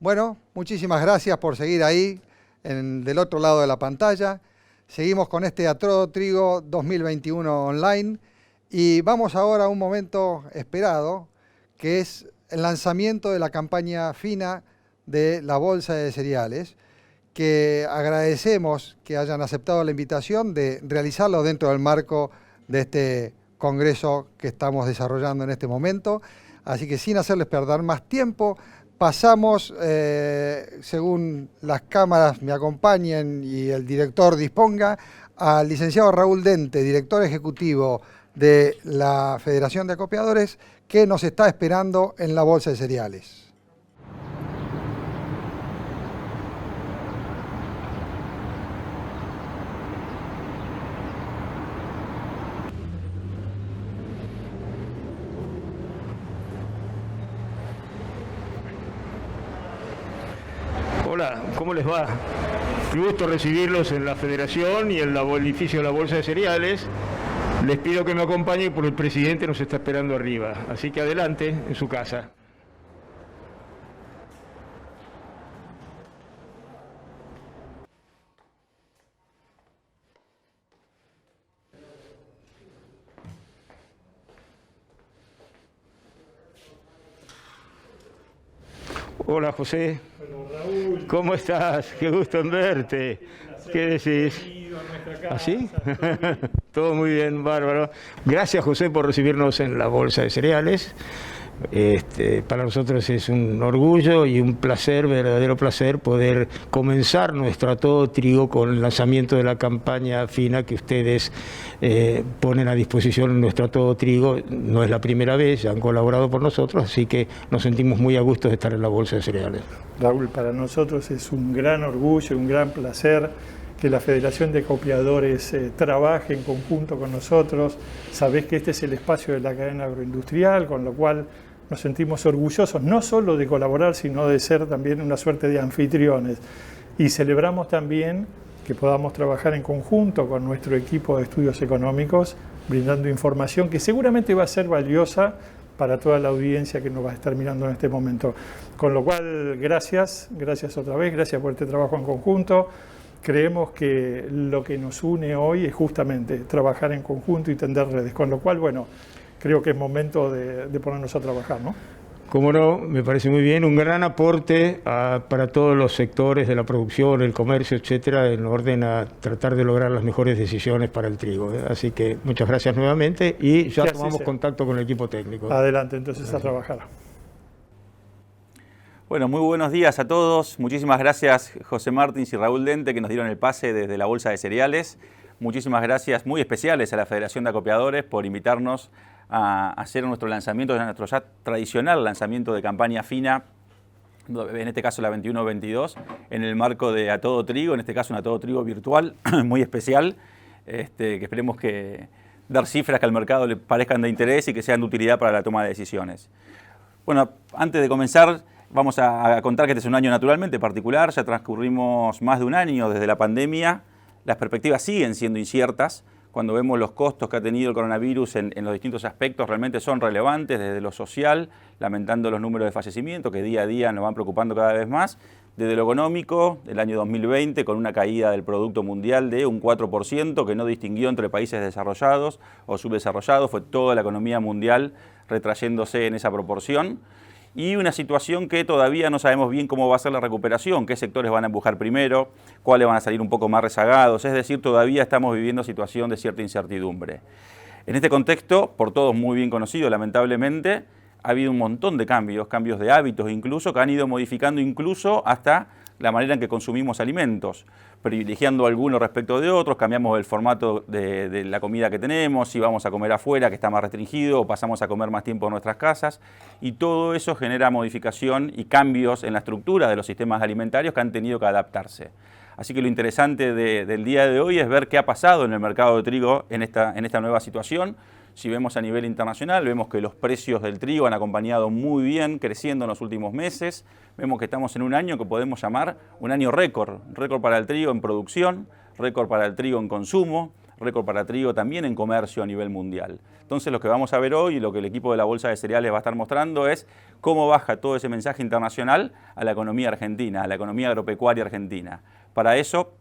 Bueno, muchísimas gracias por seguir ahí, del otro lado de la pantalla. Seguimos con este Atrodo Trigo 2021 online y vamos ahora a un momento esperado, que es el lanzamiento de la campaña FINA de la Bolsa de Cereales, que agradecemos que hayan aceptado la invitación de realizarlo dentro del marco de este congreso que estamos desarrollando en este momento. Así que sin hacerles perder más tiempo, pasamos, según las cámaras me acompañen y el director disponga, al licenciado Raúl Dente, director ejecutivo de la Federación de Acopiadores, que nos está esperando en la Bolsa de Cereales. Hola, ¿cómo les va? Qué gusto recibirlos en la Federación y en el edificio de la Bolsa de Cereales. Les pido que me acompañen porque el presidente nos está esperando arriba. Así que adelante, en su casa. Hola, José. Hola, Raúl. ¿Cómo estás? Qué gusto en verte. ¿Qué decís? ¿Así? Todo muy bien, bárbaro. Gracias, José, por recibirnos en la Bolsa de Cereales. Para nosotros es un orgullo y un placer, verdadero placer, poder comenzar nuestro Atrodo Trigo con el lanzamiento de la campaña FINA que ustedes ponen a disposición en nuestro Atrodo Trigo. No es la primera vez, ya han colaborado por nosotros, así que nos sentimos muy a gusto de estar en la Bolsa de Cereales. Raúl, para nosotros es un gran orgullo, un gran placer que la Federación de Acopiadores trabaje en conjunto con nosotros. Sabés que este es el espacio de la cadena agroindustrial, con lo cual nos sentimos orgullosos no solo de colaborar, sino de ser también una suerte de anfitriones. Y celebramos también que podamos trabajar en conjunto con nuestro equipo de estudios económicos, brindando información que seguramente va a ser valiosa para toda la audiencia que nos va a estar mirando en este momento. Con lo cual, gracias otra vez, gracias por este trabajo en conjunto. Creemos que lo que nos une hoy es justamente trabajar en conjunto y tender redes, con lo cual, bueno, creo que es momento de ponernos a trabajar, ¿no? Cómo no, me parece muy bien, un gran aporte para todos los sectores de la producción, el comercio, etcétera, en orden a tratar de lograr las mejores decisiones para el trigo. Así que muchas gracias nuevamente y ya tomamos contacto con el equipo técnico. Adelante, entonces a trabajar. Bueno, muy buenos días a todos. Muchísimas gracias José Martins y Raúl Dente que nos dieron el pase desde la Bolsa de Cereales. Muchísimas gracias muy especiales a la Federación de Acopiadores por invitarnos a hacer nuestro lanzamiento, nuestro ya tradicional lanzamiento de campaña FINA, en este caso la 21-22, en el marco de Atrodo Trigo, en este caso un Atrodo Trigo virtual muy especial, que esperemos que dar cifras que al mercado le parezcan de interés y que sean de utilidad para la toma de decisiones. Bueno, antes de comenzar, vamos a contar que este es un año naturalmente particular, ya transcurrimos más de un año desde la pandemia, las perspectivas siguen siendo inciertas. Cuando vemos los costos que ha tenido el coronavirus en los distintos aspectos, realmente son relevantes, desde lo social, lamentando los números de fallecimiento que día a día nos van preocupando cada vez más, desde lo económico, el año 2020, con una caída del Producto Mundial de un 4%, que no distinguió entre países desarrollados o subdesarrollados, fue toda la economía mundial retrayéndose en esa proporción. Y una situación que todavía no sabemos bien cómo va a ser la recuperación, qué sectores van a empujar primero, cuáles van a salir un poco más rezagados, es decir, todavía estamos viviendo situación de cierta incertidumbre. En este contexto, por todos muy bien conocido, lamentablemente, ha habido un montón de cambios de hábitos incluso, que han ido modificando incluso hasta la manera en que consumimos alimentos, privilegiando algunos respecto de otros, cambiamos el formato de la comida que tenemos, si vamos a comer afuera, que está más restringido, o pasamos a comer más tiempo en nuestras casas, y todo eso genera modificación y cambios en la estructura de los sistemas alimentarios que han tenido que adaptarse. Así que lo interesante del día de hoy es ver qué ha pasado en el mercado de trigo en esta nueva situación. Si vemos a nivel internacional, vemos que los precios del trigo han acompañado muy bien, creciendo en los últimos meses. Vemos que estamos en un año que podemos llamar un año récord para el trigo en producción, récord para el trigo en consumo. récord para trigo, también en comercio a nivel mundial. Entonces lo que vamos a ver hoy y lo que el equipo de la Bolsa de Cereales va a estar mostrando es cómo baja todo ese mensaje internacional a la economía argentina, a la economía agropecuaria argentina. Para eso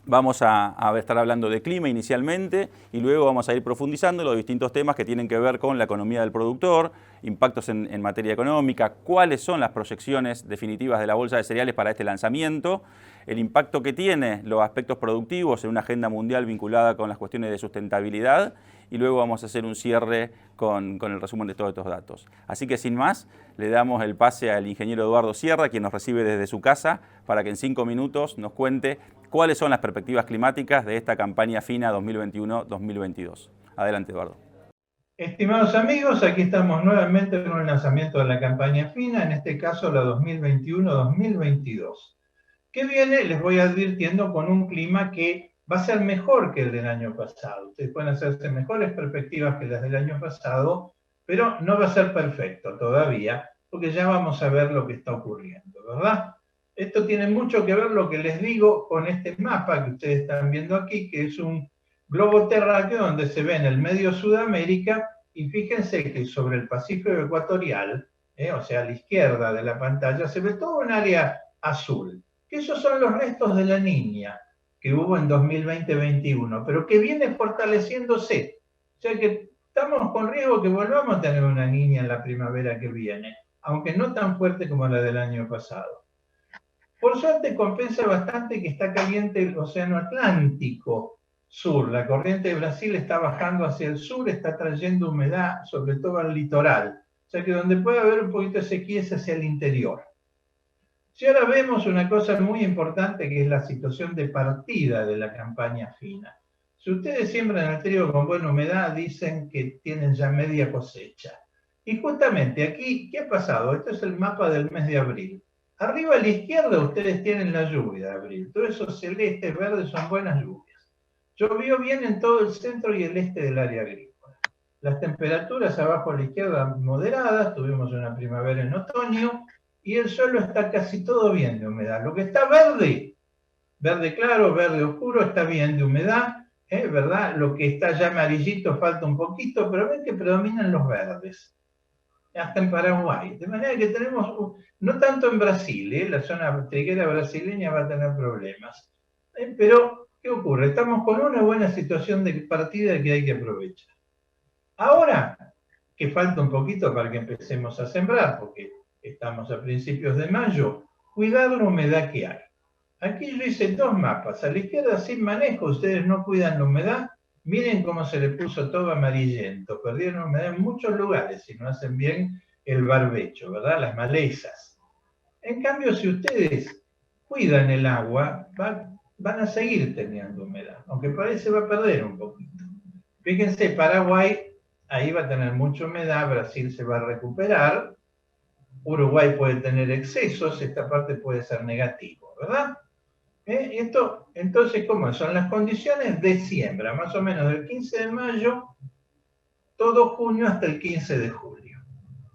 vamos a estar hablando de clima inicialmente y luego vamos a ir profundizando en los distintos temas que tienen que ver con la economía del productor, impactos en materia económica, cuáles son las proyecciones definitivas de la Bolsa de Cereales para este lanzamiento, el impacto que tiene los aspectos productivos en una agenda mundial vinculada con las cuestiones de sustentabilidad y luego vamos a hacer un cierre con el resumen de todos estos datos. Así que sin más, le damos el pase al ingeniero Eduardo Sierra, quien nos recibe desde su casa, para que en 5 minutos nos cuente cuáles son las perspectivas climáticas de esta campaña FINA 2021-2022. Adelante, Eduardo. Estimados amigos, aquí estamos nuevamente en el lanzamiento de la campaña FINA, en este caso la 2021-2022. Que viene, les voy advirtiendo, con un clima que va a ser mejor que el del año pasado. Ustedes pueden hacerse mejores perspectivas que las del año pasado, pero no va a ser perfecto todavía, porque ya vamos a ver lo que está ocurriendo, ¿verdad? Esto tiene mucho que ver, lo que les digo, con este mapa que ustedes están viendo aquí, que es un globo terráqueo donde se ve en el medio Sudamérica, y fíjense que sobre el Pacífico ecuatorial, o sea, a la izquierda de la pantalla, se ve todo un área azul, que esos son los restos de la Niña que hubo en 2020-21, pero que viene fortaleciéndose. O sea que estamos con riesgo que volvamos a tener una Niña en la primavera que viene, aunque no tan fuerte como la del año pasado. Por suerte compensa bastante que está caliente el Océano Atlántico Sur. La corriente de Brasil está bajando hacia el sur, está trayendo humedad, sobre todo al litoral. O sea que donde puede haber un poquito de sequía es hacia el interior. Si ahora vemos una cosa muy importante, que es la situación de partida de la campaña FINA. Si ustedes siembran el trigo con buena humedad, dicen que tienen ya media cosecha. Y justamente aquí, ¿qué ha pasado? Este es el mapa del mes de abril. Arriba a la izquierda ustedes tienen la lluvia de abril. Todo eso celeste, verde, son buenas lluvias. Llovió bien en todo el centro y el este del área agrícola. Las temperaturas abajo a la izquierda moderadas, tuvimos una primavera en otoño, y el suelo está casi todo bien de humedad. Lo que está verde, verde claro, verde oscuro, está bien de humedad, ¿verdad? Lo que está ya amarillito falta un poquito, pero ven que predominan los verdes. Hasta en Paraguay. De manera que tenemos, no tanto en Brasil, la zona triguera brasileña va a tener problemas. Pero, ¿qué ocurre? Estamos con una buena situación de partida que hay que aprovechar. Ahora, que falta un poquito para que empecemos a sembrar, porque estamos a principios de mayo, cuidar la humedad que hay. Aquí yo hice 2 mapas. A la izquierda sin manejo, ustedes no cuidan la humedad. Miren cómo se le puso todo amarillento. Perdieron humedad en muchos lugares si no hacen bien el barbecho, ¿verdad? Las malezas. En cambio, si ustedes cuidan el agua, van a seguir teniendo humedad, aunque parece va a perder un poquito. Fíjense, Paraguay, ahí va a tener mucha humedad, Brasil se va a recuperar, Uruguay puede tener excesos, esta parte puede ser negativo, ¿verdad? Entonces, ¿cómo son las condiciones de siembra? Más o menos del 15 de mayo, todo junio hasta el 15 de julio.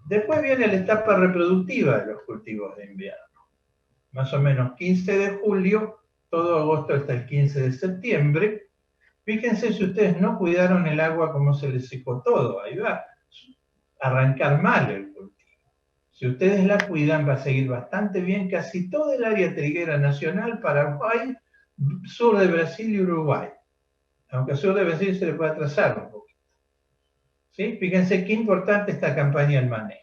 Después viene la etapa reproductiva de los cultivos de invierno. Más o menos 15 de julio, todo agosto hasta el 15 de septiembre. Fíjense si ustedes no cuidaron el agua, cómo se les secó todo. Ahí va a arrancar mal el cultivo. Si ustedes la cuidan, va a seguir bastante bien casi todo el área triguera nacional, Paraguay, sur de Brasil y Uruguay. Aunque al sur de Brasil se le puede atrasar un poquito. ¿Sí? Fíjense qué importante esta campaña del manejo.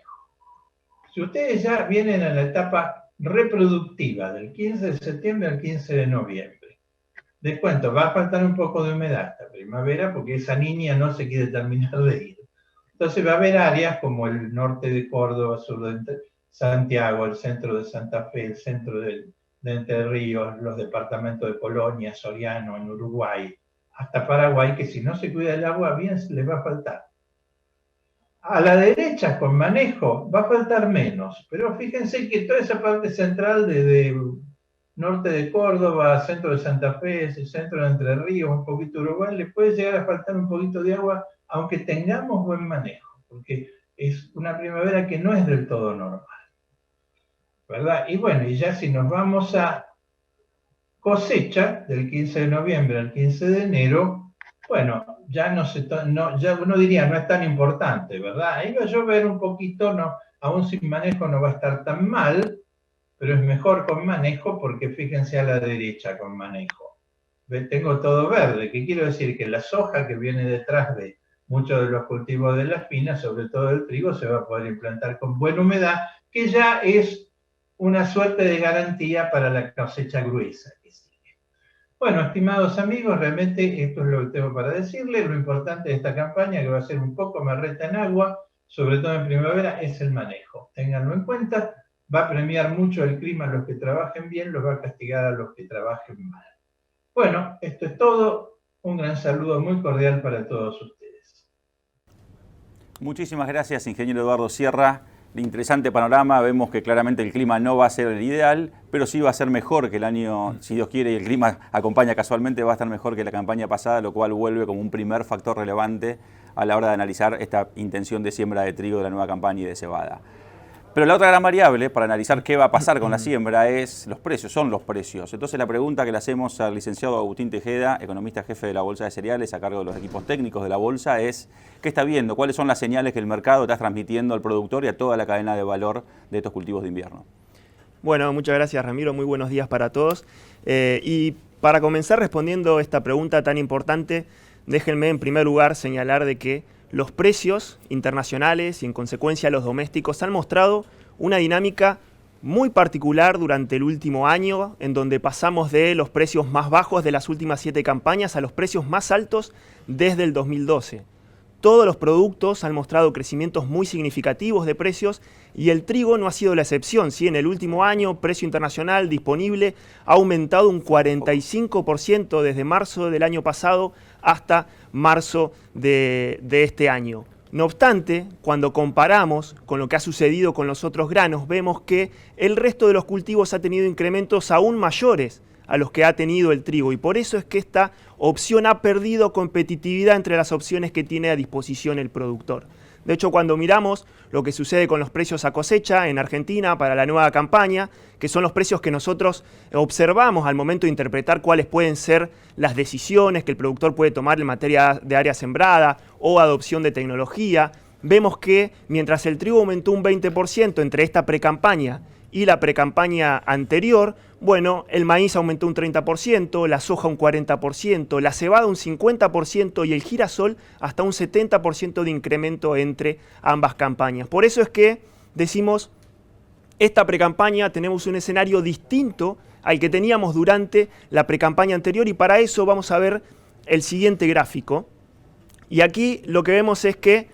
Si ustedes ya vienen a la etapa reproductiva, del 15 de septiembre al 15 de noviembre, les cuento, va a faltar un poco de humedad esta primavera porque esa niña no se quiere terminar de ir. Entonces va a haber áreas como el norte de Córdoba, sur de Santiago, el centro de Santa Fe, el centro de Entre Ríos, los departamentos de Colonia, Soriano, en Uruguay, hasta Paraguay, que si no se cuida el agua bien se les va a faltar. A la derecha, con manejo, va a faltar menos, pero fíjense que toda esa parte central de norte de Córdoba, centro de Santa Fe, el centro de Entre Ríos, un poquito de Uruguay, le puede llegar a faltar un poquito de agua, aunque tengamos buen manejo, porque es una primavera que no es del todo normal, ¿verdad? Y bueno, y ya si nos vamos a cosecha, del 15 de noviembre al 15 de enero, bueno, ya ya uno diría no es tan importante, ¿verdad? Ahí va a llover un poquito, no, aún sin manejo no va a estar tan mal, pero es mejor con manejo porque fíjense a la derecha con manejo. Tengo todo verde, ¿qué quiero decir? Que la soja que viene detrás de muchos de los cultivos de la espina, sobre todo el trigo, se va a poder implantar con buena humedad, que ya es una suerte de garantía para la cosecha gruesa que sigue. Bueno, estimados amigos, realmente esto es lo que tengo para decirles. Lo importante de esta campaña, que va a ser un poco marreta en agua, sobre todo en primavera, es el manejo. Ténganlo en cuenta, va a premiar mucho el clima a los que trabajen bien, los va a castigar a los que trabajen mal. Bueno, esto es todo. Un gran saludo muy cordial para todos ustedes. Muchísimas gracias, ingeniero Eduardo Sierra. Interesante panorama, vemos que claramente el clima no va a ser el ideal, pero sí va a ser mejor que el año, si Dios quiere, y el clima acompaña casualmente, va a estar mejor que la campaña pasada, lo cual vuelve como un primer factor relevante a la hora de analizar esta intención de siembra de trigo de la nueva campaña y de cebada. Pero la otra gran variable para analizar qué va a pasar con la siembra es los precios, son los precios. Entonces la pregunta que le hacemos al licenciado Agustín Tejeda, economista jefe de la Bolsa de Cereales, a cargo de los equipos técnicos de la Bolsa, es ¿qué está viendo? ¿Cuáles son las señales que el mercado está transmitiendo al productor y a toda la cadena de valor de estos cultivos de invierno? Bueno, muchas gracias Ramiro, muy buenos días para todos. Y para comenzar respondiendo esta pregunta tan importante, déjenme en primer lugar señalar de que los precios internacionales y en consecuencia los domésticos han mostrado una dinámica muy particular durante el último año, en donde pasamos de los precios más bajos de las últimas 7 campañas a los precios más altos desde el 2012. Todos los productos han mostrado crecimientos muy significativos de precios y el trigo no ha sido la excepción. ¿Sí? En el último año, precio internacional disponible ha aumentado un 45% desde marzo del año pasado hasta marzo de este año. No obstante, cuando comparamos con lo que ha sucedido con los otros granos, vemos que el resto de los cultivos ha tenido incrementos aún mayores a los que ha tenido el trigo y por eso es que esta opción ha perdido competitividad entre las opciones que tiene a disposición el productor. De hecho, cuando miramos lo que sucede con los precios a cosecha en Argentina para la nueva campaña, que son los precios que nosotros observamos al momento de interpretar cuáles pueden ser las decisiones que el productor puede tomar en materia de área sembrada o adopción de tecnología, vemos que mientras el trigo aumentó un 20% entre esta precampaña y la precampaña anterior, bueno, el maíz aumentó un 30%, la soja un 40%, la cebada un 50% y el girasol hasta un 70% de incremento entre ambas campañas. Por eso es que decimos, esta precampaña tenemos un escenario distinto al que teníamos durante la precampaña anterior y para eso vamos a ver el siguiente gráfico. Y aquí lo que vemos es que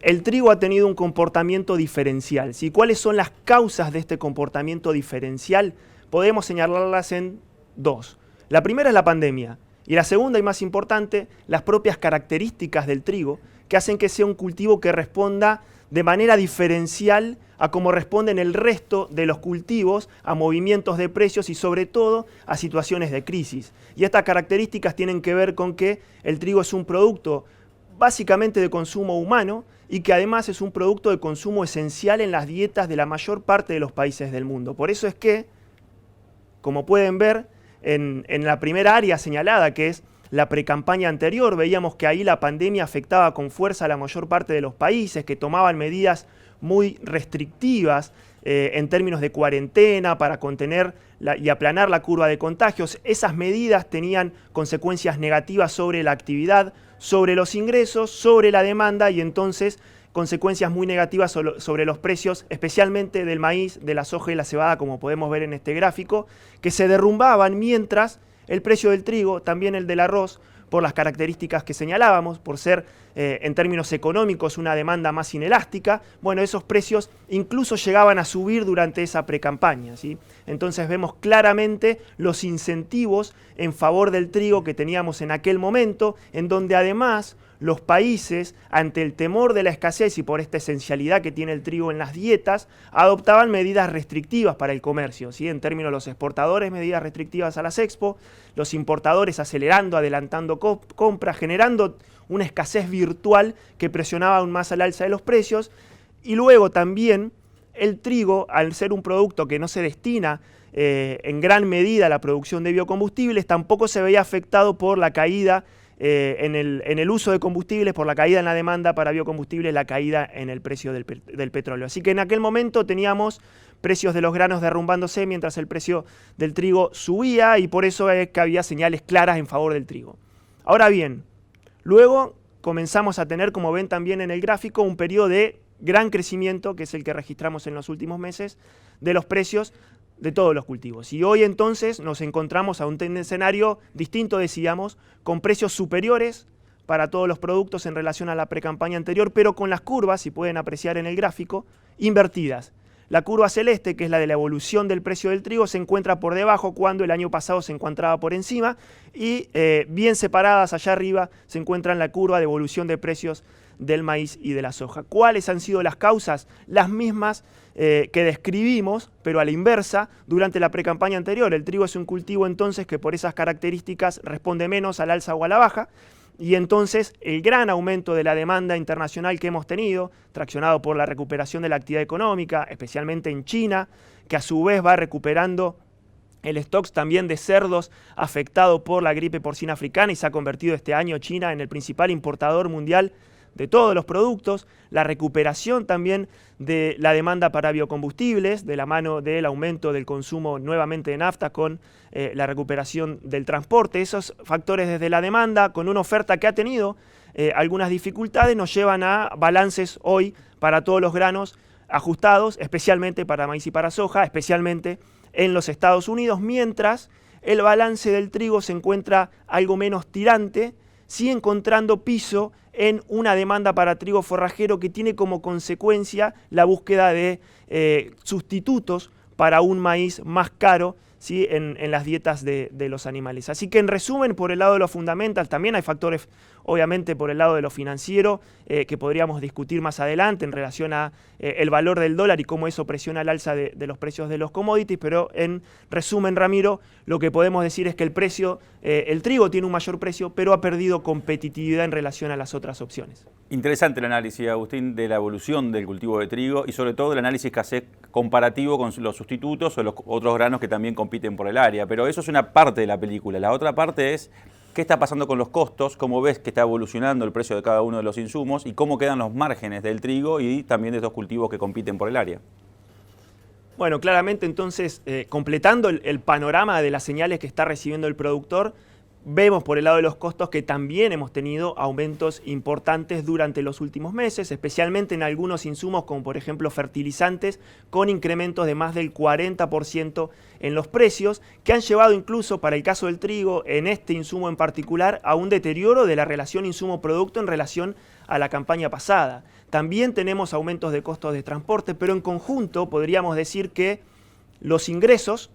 el trigo ha tenido un comportamiento diferencial. ¿Sí? ¿Cuáles son las causas de este comportamiento diferencial? Podemos señalarlas en 2. La primera es la pandemia y la segunda y más importante, las propias características del trigo que hacen que sea un cultivo que responda de manera diferencial a cómo responden el resto de los cultivos a movimientos de precios y sobre todo a situaciones de crisis. Y estas características tienen que ver con que el trigo es un producto básicamente de consumo humano y que además es un producto de consumo esencial en las dietas de la mayor parte de los países del mundo. Por eso es que, como pueden ver, en la primera área señalada, que es la precampaña anterior, veíamos que ahí la pandemia afectaba con fuerza a la mayor parte de los países, que tomaban medidas muy restrictivas en términos de cuarentena para contener y aplanar la curva de contagios. Esas medidas tenían consecuencias negativas sobre la actividad, sobre los ingresos, sobre la demanda y entonces consecuencias muy negativas sobre los precios, especialmente del maíz, de la soja y la cebada, como podemos ver en este gráfico, que se derrumbaban mientras el precio del trigo, también el del arroz, por las características que señalábamos, por ser en términos económicos una demanda más inelástica, bueno, esos precios incluso llegaban a subir durante esa precampaña, ¿sí? Entonces vemos claramente los incentivos en favor del trigo que teníamos en aquel momento, en donde además los países, ante el temor de la escasez y por esta esencialidad que tiene el trigo en las dietas, adoptaban medidas restrictivas para el comercio, ¿sí? En términos de los exportadores, medidas restrictivas a las expo, los importadores acelerando, adelantando compras, generando una escasez virtual que presionaba aún más al alza de los precios. Y luego también el trigo, al ser un producto que no se destina en gran medida a la producción de biocombustibles, tampoco se veía afectado por la caída en el uso de combustibles, por la caída en la demanda para biocombustibles, la caída en el precio del petróleo. Así que en aquel momento teníamos precios de los granos derrumbándose mientras el precio del trigo subía, y por eso es que había señales claras en favor del trigo. Ahora bien, luego comenzamos a tener, como ven también en el gráfico, un periodo de gran crecimiento, que es el que registramos en los últimos meses, de los precios de todos los cultivos. Y hoy entonces nos encontramos a un escenario distinto, decíamos, con precios superiores para todos los productos en relación a la precampaña anterior, pero con las curvas, si pueden apreciar en el gráfico, invertidas. La curva celeste, que es la de la evolución del precio del trigo, se encuentra por debajo cuando el año pasado se encontraba por encima, y bien separadas allá arriba se encuentran la curva de evolución de precios del maíz y de la soja. ¿Cuáles han sido las causas? Las mismas que describimos, pero a la inversa, durante la precampaña anterior. El trigo es un cultivo entonces que por esas características responde menos al alza o a la baja, y entonces el gran aumento de la demanda internacional que hemos tenido, traccionado por la recuperación de la actividad económica, especialmente en China, que a su vez va recuperando el stocks también de cerdos afectado por la gripe porcina africana, y se ha convertido este año China en el principal importador mundial de todos los productos, la recuperación también de la demanda para biocombustibles, de la mano del aumento del consumo nuevamente de nafta con la recuperación del transporte. Esos factores desde la demanda, con una oferta que ha tenido algunas dificultades, nos llevan a balances hoy para todos los granos ajustados, especialmente para maíz y para soja, especialmente en los Estados Unidos, mientras el balance del trigo se encuentra algo menos tirante, sigue encontrando piso en una demanda para trigo forrajero que tiene como consecuencia la búsqueda de sustitutos para un maíz más caro, ¿sí?, en las dietas de los animales. Así que en resumen, por el lado de lo fundamental, también hay factores, obviamente, por el lado de lo financiero, que podríamos discutir más adelante en relación a el valor del dólar y cómo eso presiona el alza de los precios de los commodities, pero en resumen, Ramiro, lo que podemos decir es que el trigo tiene un mayor precio, pero ha perdido competitividad en relación a las otras opciones. Interesante el análisis, Agustín, de la evolución del cultivo de trigo y sobre todo el análisis que hace comparativo con los sustitutos o los otros granos que también compiten por el área. Pero eso es una parte de la película. La otra parte es qué está pasando con los costos, cómo ves que está evolucionando el precio de cada uno de los insumos y cómo quedan los márgenes del trigo y también de estos cultivos que compiten por el área. Bueno, claramente entonces, completando el panorama de las señales que está recibiendo el productor, vemos por el lado de los costos que también hemos tenido aumentos importantes durante los últimos meses, especialmente en algunos insumos como por ejemplo fertilizantes, con incrementos de más del 40% en los precios, que han llevado incluso para el caso del trigo, en este insumo en particular, a un deterioro de la relación insumo-producto en relación a la campaña pasada. También tenemos aumentos de costos de transporte, pero en conjunto podríamos decir que los ingresos,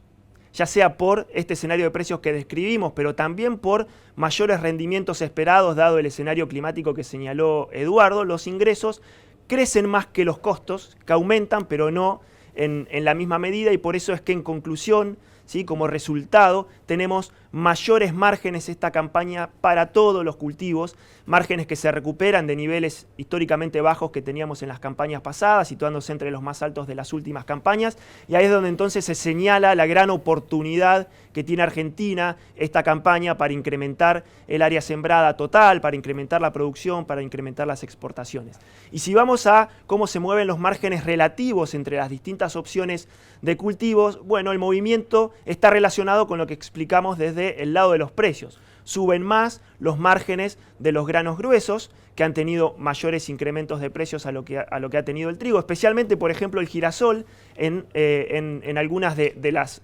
ya sea por este escenario de precios que describimos, pero también por mayores rendimientos esperados dado el escenario climático que señaló Eduardo, los ingresos crecen más que los costos, que aumentan, pero no en la misma medida, y por eso es que en conclusión, ¿sí?, como resultado, tenemos mayores márgenes esta campaña para todos los cultivos, márgenes que se recuperan de niveles históricamente bajos que teníamos en las campañas pasadas, situándose entre los más altos de las últimas campañas, y ahí es donde entonces se señala la gran oportunidad que tiene Argentina esta campaña para incrementar el área sembrada total, para incrementar la producción, para incrementar las exportaciones. Y si vamos a cómo se mueven los márgenes relativos entre las distintas opciones de cultivos, bueno, el movimiento está relacionado con lo que explicamos desde el lado de los precios. Suben más los márgenes de los granos gruesos, que han tenido mayores incrementos de precios a lo que ha tenido el trigo, especialmente, por ejemplo, el girasol en algunas de las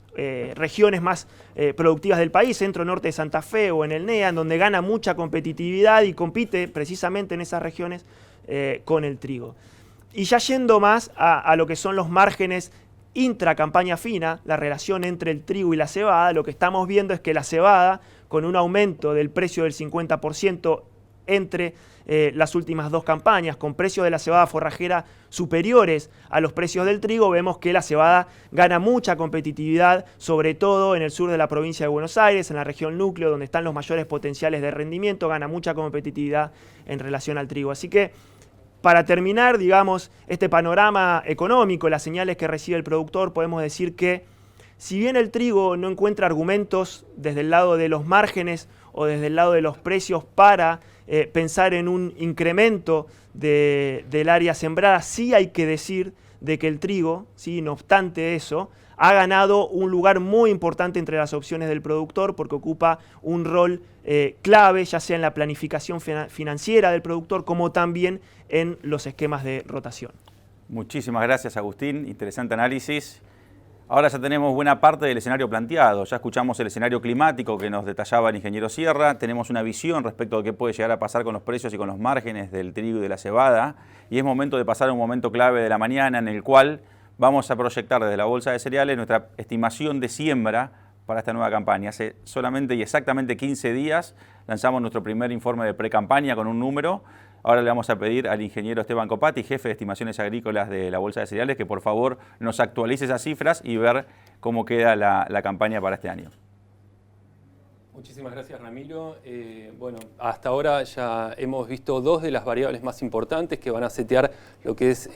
regiones más productivas del país, centro-norte de Santa Fe o en el NEA, en donde gana mucha competitividad y compite precisamente en esas regiones con el trigo. Y ya yendo más a lo que son los márgenes intra-campaña fina, la relación entre el trigo y la cebada, lo que estamos viendo es que la cebada, con un aumento del precio del 50% entre las últimas dos campañas, con precios de la cebada forrajera superiores a los precios del trigo, vemos que la cebada gana mucha competitividad, sobre todo en el sur de la provincia de Buenos Aires, en la región núcleo, donde están los mayores potenciales de rendimiento, gana mucha competitividad en relación al trigo. Así que, para terminar, digamos, este panorama económico, las señales que recibe el productor, podemos decir que si bien el trigo no encuentra argumentos desde el lado de los márgenes o desde el lado de los precios para pensar en un incremento del área sembrada. Sí hay que decir de que el trigo, ¿sí?, no obstante eso, ha ganado un lugar muy importante entre las opciones del productor porque ocupa un rol clave, ya sea en la planificación financiera del productor como también en los esquemas de rotación. Muchísimas gracias, Agustín. Interesante análisis. Ahora ya tenemos buena parte del escenario planteado. Ya escuchamos el escenario climático que nos detallaba el ingeniero Sierra. Tenemos una visión respecto de qué puede llegar a pasar con los precios y con los márgenes del trigo y de la cebada. Y es momento de pasar a un momento clave de la mañana en el cual vamos a proyectar desde la Bolsa de Cereales nuestra estimación de siembra para esta nueva campaña. Hace solamente y exactamente 15 días lanzamos nuestro primer informe de pre-campaña con un número. Ahora le vamos a pedir al ingeniero Esteban Copati, jefe de estimaciones agrícolas de la Bolsa de Cereales, que por favor nos actualice esas cifras y ver cómo queda la campaña para este año. Muchísimas gracias, Ramiro. Bueno, hasta ahora ya hemos visto dos de las variables más importantes que van a setear lo que es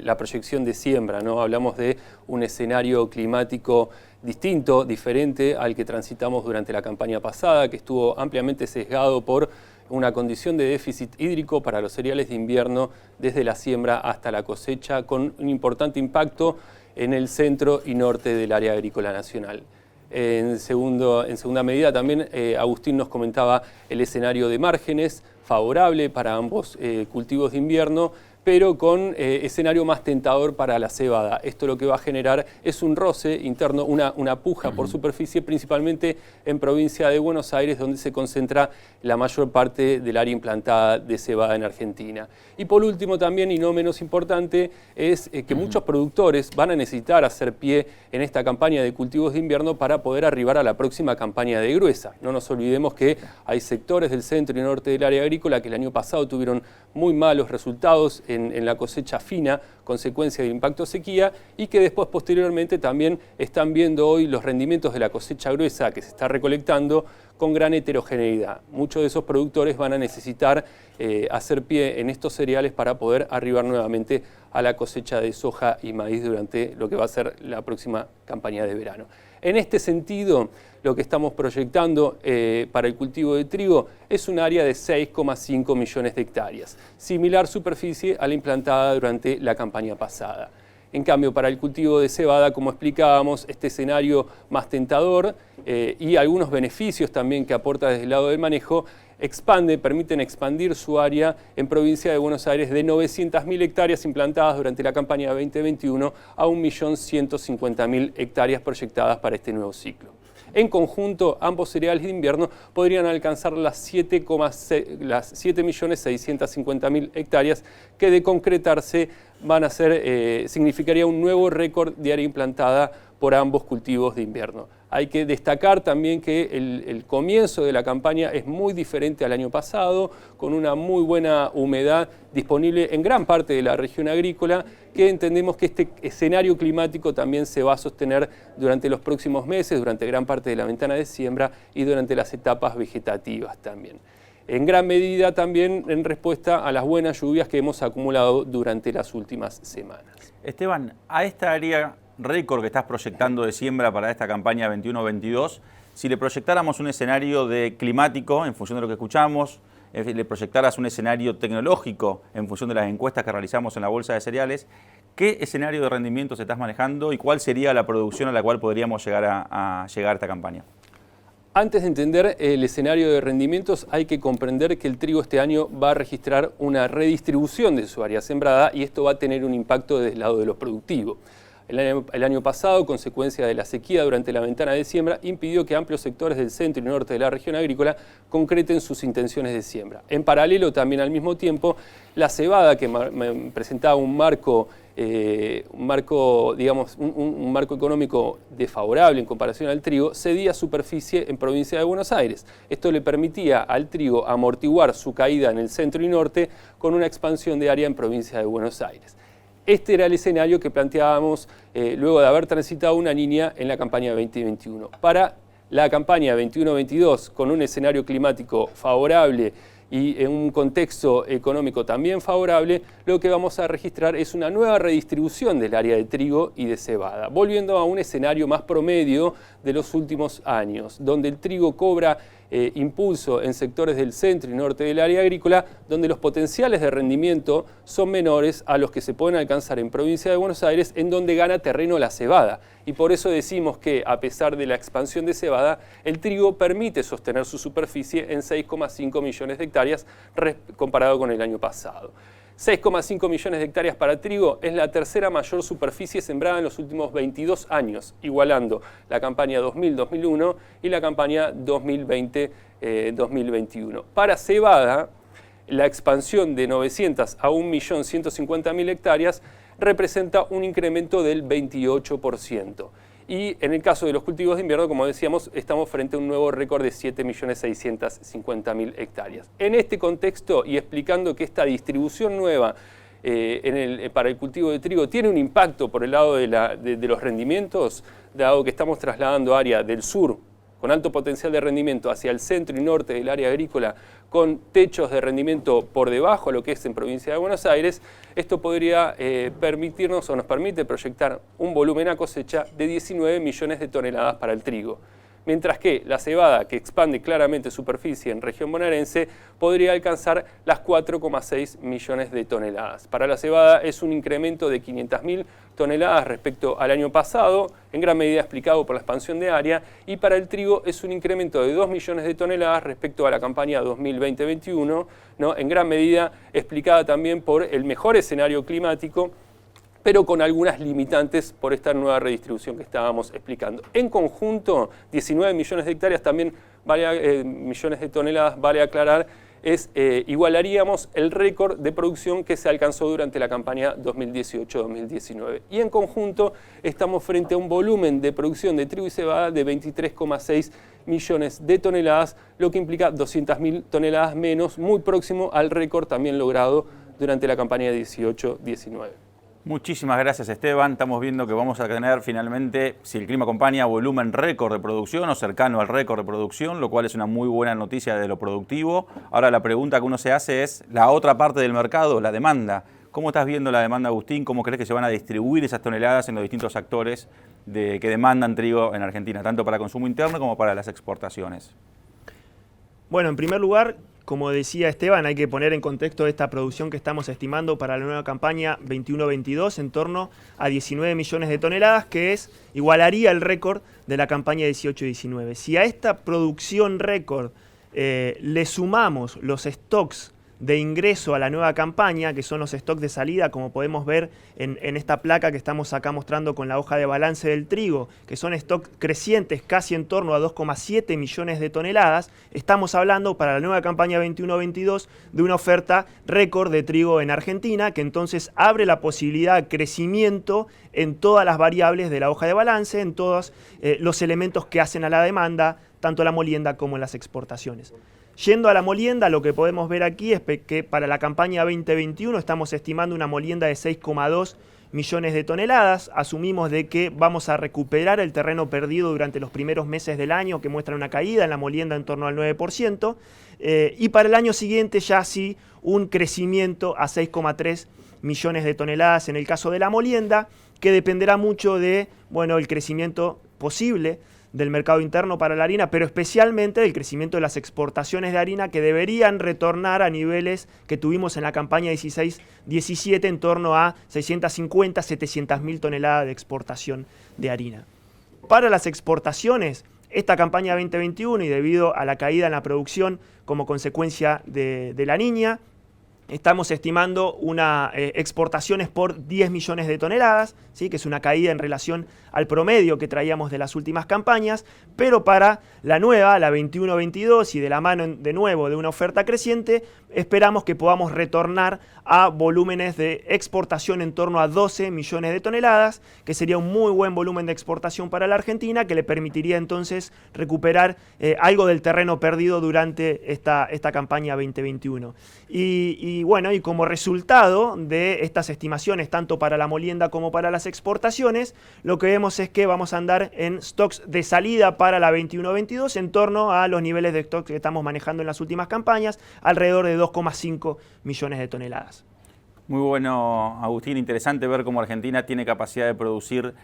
la proyección de siembra, ¿no? Hablamos de un escenario climático distinto, diferente al que transitamos durante la campaña pasada, que estuvo ampliamente sesgado por una condición de déficit hídrico para los cereales de invierno desde la siembra hasta la cosecha, con un importante impacto en el centro y norte del área agrícola nacional. En segunda medida también Agustín nos comentaba el escenario de márgenes favorable para ambos cultivos de invierno, pero con escenario más tentador para la cebada. Esto lo que va a generar es un roce interno, una puja por superficie, principalmente en provincia de Buenos Aires, donde se concentra la mayor parte del área implantada de cebada en Argentina. Y por último también, y no menos importante, es que muchos productores van a necesitar hacer pie en esta campaña de cultivos de invierno para poder arribar a la próxima campaña de gruesa. No nos olvidemos que hay sectores del centro y norte del área agrícola que el año pasado tuvieron muy malos resultados en la cosecha fina, consecuencia del impacto sequía, y que después posteriormente también están viendo hoy los rendimientos de la cosecha gruesa que se está recolectando con gran heterogeneidad. Muchos de esos productores van a necesitar hacer pie en estos cereales para poder arribar nuevamente a la cosecha de soja y maíz durante lo que va a ser la próxima campaña de verano. En este sentido, lo que estamos proyectando para el cultivo de trigo es un área de 6,5 millones de hectáreas, similar superficie a la implantada durante la campaña pasada. En cambio, para el cultivo de cebada, como explicábamos, este escenario más tentador y algunos beneficios también que aporta desde el lado del manejo, permiten expandir su área en provincia de Buenos Aires de 900.000 hectáreas implantadas durante la campaña 2021 a 1.150.000 hectáreas proyectadas para este nuevo ciclo. En conjunto, ambos cereales de invierno podrían alcanzar las 7.650.000 hectáreas que, de concretarse, van a ser, significaría un nuevo récord de área implantada por ambos cultivos de invierno. Hay que destacar también que el comienzo de la campaña es muy diferente al año pasado, con una muy buena humedad disponible en gran parte de la región agrícola, que entendemos que este escenario climático también se va a sostener durante los próximos meses, durante gran parte de la ventana de siembra y durante las etapas vegetativas también. En gran medida también en respuesta a las buenas lluvias que hemos acumulado durante las últimas semanas. Esteban, a esta área récord que estás proyectando de siembra para esta campaña 21-22, si le proyectáramos un escenario climático en función de lo que escuchamos, le proyectaras un escenario tecnológico en función de las encuestas que realizamos en la Bolsa de Cereales, ¿qué escenario de rendimientos estás manejando y cuál sería la producción a la cual podríamos llegar a esta campaña? Antes de entender el escenario de rendimientos, hay que comprender que el trigo este año va a registrar una redistribución de su área sembrada y esto va a tener un impacto desde el lado de lo productivo. El año pasado, consecuencia de la sequía durante la ventana de siembra, impidió que amplios sectores del centro y norte de la región agrícola concreten sus intenciones de siembra. En paralelo, también al mismo tiempo, la cebada, que presentaba un marco económico desfavorable en comparación al trigo, cedía superficie en provincia de Buenos Aires. Esto le permitía al trigo amortiguar su caída en el centro y norte con una expansión de área en provincia de Buenos Aires. Este era el escenario que planteábamos luego de haber transitado una línea en la campaña 2021. Para la campaña 21-22, con un escenario climático favorable y en un contexto económico también favorable, lo que vamos a registrar es una nueva redistribución del área de trigo y de cebada, volviendo a un escenario más promedio de los últimos años, donde el trigo cobra impulso en sectores del centro y norte del área agrícola, donde los potenciales de rendimiento son menores a los que se pueden alcanzar en provincia de Buenos Aires, en donde gana terreno la cebada. Y por eso decimos que, a pesar de la expansión de cebada, el trigo permite sostener su superficie en 6,5 millones de hectáreas comparado con el año pasado. 6,5 millones de hectáreas para trigo es la tercera mayor superficie sembrada en los últimos 22 años, igualando la campaña 2000-2001 y la campaña 2020-2021. Para cebada, la expansión de 900 a 1.150.000 hectáreas representa un incremento del 28%. Y en el caso de los cultivos de invierno, como decíamos, estamos frente a un nuevo récord de 7.650.000 hectáreas. En este contexto, y explicando que esta distribución nueva para el cultivo de trigo tiene un impacto por el lado de los rendimientos, dado que estamos trasladando área del sur con alto potencial de rendimiento hacia el centro y norte del área agrícola, con techos de rendimiento por debajo de lo que es en provincia de Buenos Aires, esto podría permitirnos o nos permite proyectar un volumen a cosecha de 19 millones de toneladas para el trigo. Mientras que la cebada, que expande claramente superficie en región bonaerense, podría alcanzar las 4,6 millones de toneladas. Para la cebada es un incremento de 500.000 toneladas respecto al año pasado, en gran medida explicado por la expansión de área, y para el trigo es un incremento de 2 millones de toneladas respecto a la campaña 2020-21, ¿no? En gran medida explicada también por el mejor escenario climático, pero con algunas limitantes por esta nueva redistribución que estábamos explicando. En conjunto, 19 millones de hectáreas, también millones de toneladas, vale aclarar, igualaríamos el récord de producción que se alcanzó durante la campaña 2018-2019. Y en conjunto estamos frente a un volumen de producción de trigo y cebada de 23,6 millones de toneladas, lo que implica 200.000 toneladas menos, muy próximo al récord también logrado durante la campaña 18-19. Muchísimas gracias, Esteban. Estamos viendo que vamos a tener finalmente, si el clima acompaña, volumen récord de producción o cercano al récord de producción, lo cual es una muy buena noticia de lo productivo. Ahora la pregunta que uno se hace es la otra parte del mercado, la demanda. ¿Cómo estás viendo la demanda, Agustín? ¿Cómo crees que se van a distribuir esas toneladas en los distintos actores que demandan trigo en Argentina, tanto para consumo interno como para las exportaciones? Bueno, en primer lugar, como decía Esteban, hay que poner en contexto esta producción que estamos estimando para la nueva campaña 21-22 en torno a 19 millones de toneladas, que igualaría el récord de la campaña 18-19. Si a esta producción récord le sumamos los stocks de ingreso a la nueva campaña, que son los stocks de salida, como podemos ver en esta placa que estamos acá mostrando con la hoja de balance del trigo, que son stocks crecientes casi en torno a 2,7 millones de toneladas, estamos hablando para la nueva campaña 21-22 de una oferta récord de trigo en Argentina, que entonces abre la posibilidad de crecimiento en todas las variables de la hoja de balance, en todos los elementos que hacen a la demanda, tanto la molienda como las exportaciones. Yendo a la molienda, lo que podemos ver aquí es que para la campaña 2021 estamos estimando una molienda de 6,2 millones de toneladas. Asumimos de que vamos a recuperar el terreno perdido durante los primeros meses del año, que muestra una caída en la molienda en torno al 9%. Y para el año siguiente ya sí un crecimiento a 6,3 millones de toneladas en el caso de la molienda, que dependerá mucho de, bueno, el crecimiento posible del mercado interno para la harina, pero especialmente del crecimiento de las exportaciones de harina, que deberían retornar a niveles que tuvimos en la campaña 16-17, en torno a 650-700.000 toneladas de exportación de harina. Para las exportaciones, esta campaña 2021, y debido a la caída en la producción como consecuencia de la Niña, estamos estimando exportaciones por 10 millones de toneladas, ¿sí? Que es una caída en relación al promedio que traíamos de las últimas campañas, pero para la nueva, la 21-22, y de la mano de nuevo de una oferta creciente, esperamos que podamos retornar a volúmenes de exportación en torno a 12 millones de toneladas, que sería un muy buen volumen de exportación para la Argentina, que le permitiría entonces recuperar algo del terreno perdido durante esta campaña 2021. Y bueno, y como resultado de estas estimaciones, tanto para la molienda como para las exportaciones, lo que vemos es que vamos a andar en stocks de salida para la 21-22 en torno a los niveles de stocks que estamos manejando en las últimas campañas, alrededor de 2,5 millones de toneladas. Muy bueno, Agustín, interesante ver cómo Argentina tiene capacidad de producir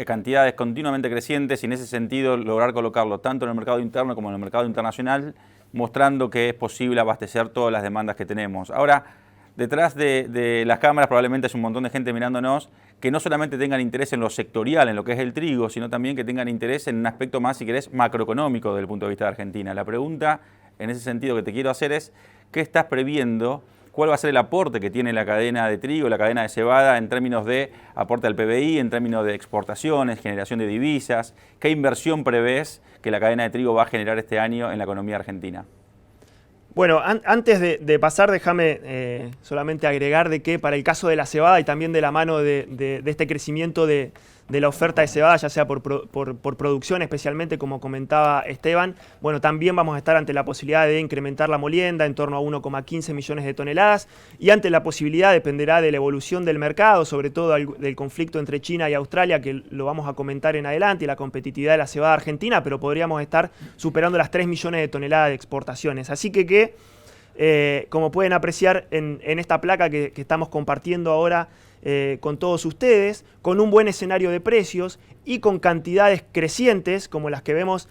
cantidades continuamente crecientes y en ese sentido lograr colocarlo tanto en el mercado interno como en el mercado internacional, mostrando que es posible abastecer todas las demandas que tenemos. Ahora, detrás de las cámaras probablemente hay un montón de gente mirándonos que no solamente tengan interés en lo sectorial, en lo que es el trigo, sino también que tengan interés en un aspecto más, si querés, macroeconómico desde el punto de vista de Argentina. La pregunta en ese sentido que te quiero hacer es, ¿qué estás previendo? ¿Cuál va a ser el aporte que tiene la cadena de trigo, la cadena de cebada en términos de aporte al PBI, en términos de exportaciones, generación de divisas? ¿Qué inversión prevés que la cadena de trigo va a generar este año en la economía argentina? Bueno, antes de pasar, déjame solamente agregar de que para el caso de la cebada y también de la mano de este crecimiento de la oferta de cebada, ya sea por producción especialmente, como comentaba Esteban, bueno, también vamos a estar ante la posibilidad de incrementar la molienda en torno a 1,15 millones de toneladas y ante la posibilidad, dependerá de la evolución del mercado, sobre todo del conflicto entre China y Australia, que lo vamos a comentar en adelante, y la competitividad de la cebada argentina, pero podríamos estar superando las 3 millones de toneladas de exportaciones. Así que como pueden apreciar en esta placa que estamos compartiendo ahora con todos ustedes, con un buen escenario de precios y con cantidades crecientes como las que vemos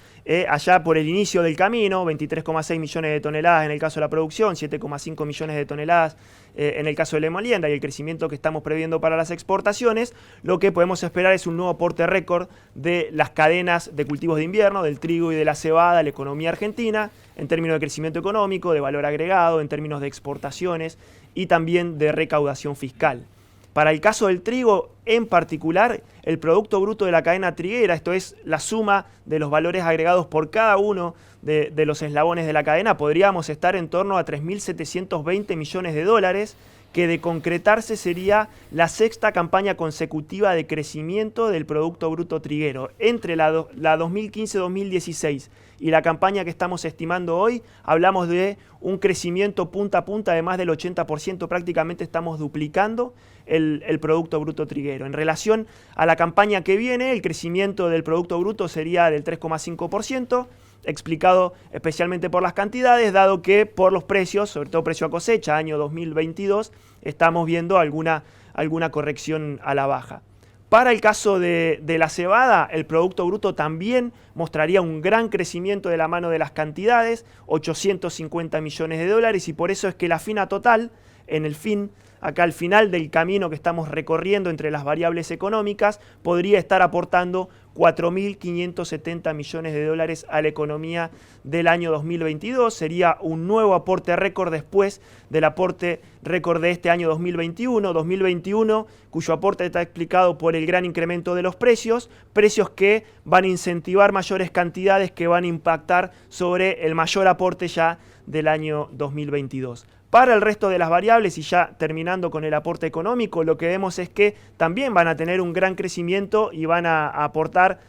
allá por el inicio del camino, 23,6 millones de toneladas en el caso de la producción, 7,5 millones de toneladas en el caso de la molienda y el crecimiento que estamos previendo para las exportaciones, lo que podemos esperar es un nuevo aporte récord de las cadenas de cultivos de invierno, del trigo y de la cebada a la economía argentina, en términos de crecimiento económico, de valor agregado, en términos de exportaciones y también de recaudación fiscal. Para el caso del trigo en particular, el Producto Bruto de la cadena triguera, esto es la suma de los valores agregados por cada uno de los eslabones de la cadena, podríamos estar en torno a 3.720 millones de dólares, que de concretarse sería la sexta campaña consecutiva de crecimiento del Producto Bruto triguero. Entre la 2015-2016 y la campaña que estamos estimando hoy, hablamos de un crecimiento punta a punta de más del 80%, prácticamente estamos duplicando el Producto Bruto triguero. En relación a la campaña que viene, el crecimiento del Producto Bruto sería del 3,5%, explicado especialmente por las cantidades, dado que por los precios, sobre todo precio a cosecha, año 2022, estamos viendo alguna corrección a la baja. Para el caso de la cebada, el Producto Bruto también mostraría un gran crecimiento de la mano de las cantidades, 850 millones de dólares, y por eso es que la fina total, acá al final del camino que estamos recorriendo entre las variables económicas, podría estar aportando 4.570 millones de dólares a la economía del año 2022. Sería un nuevo aporte récord después del aporte récord de este año 2021, cuyo aporte está explicado por el gran incremento de los precios que van a incentivar mayores cantidades que van a impactar sobre el mayor aporte ya del año 2022. Para el resto de las variables, y ya terminando con el aporte económico, lo que vemos es que también van a tener un gran crecimiento y van a aportar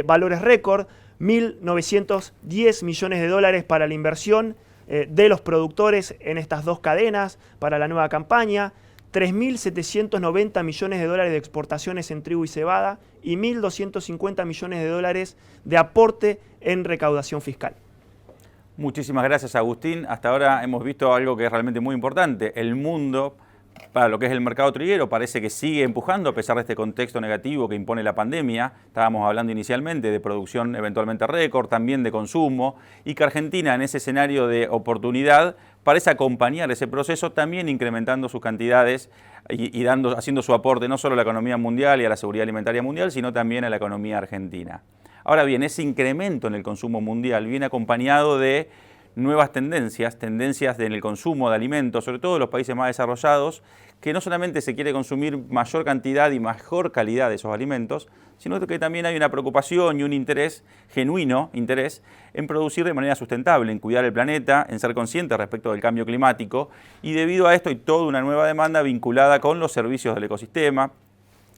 valores récord, 1.910 millones de dólares para la inversión de los productores en estas dos cadenas para la nueva campaña, 3.790 millones de dólares de exportaciones en trigo y cebada y 1.250 millones de dólares de aporte en recaudación fiscal. Muchísimas gracias, Agustín. Hasta ahora hemos visto algo que es realmente muy importante. El mundo, para lo que es el mercado triguero, parece que sigue empujando a pesar de este contexto negativo que impone la pandemia. Estábamos hablando inicialmente de producción eventualmente récord, también de consumo, y que Argentina en ese escenario de oportunidad parece acompañar ese proceso, también incrementando sus cantidades y haciendo su aporte no solo a la economía mundial y a la seguridad alimentaria mundial, sino también a la economía argentina. Ahora bien, ese incremento en el consumo mundial viene acompañado de nuevas tendencias en el consumo de alimentos, sobre todo en los países más desarrollados, que no solamente se quiere consumir mayor cantidad y mejor calidad de esos alimentos, sino que también hay una preocupación y un interés, genuino interés, en producir de manera sustentable, en cuidar el planeta, en ser conscientes respecto del cambio climático, y debido a esto hay toda una nueva demanda vinculada con los servicios del ecosistema,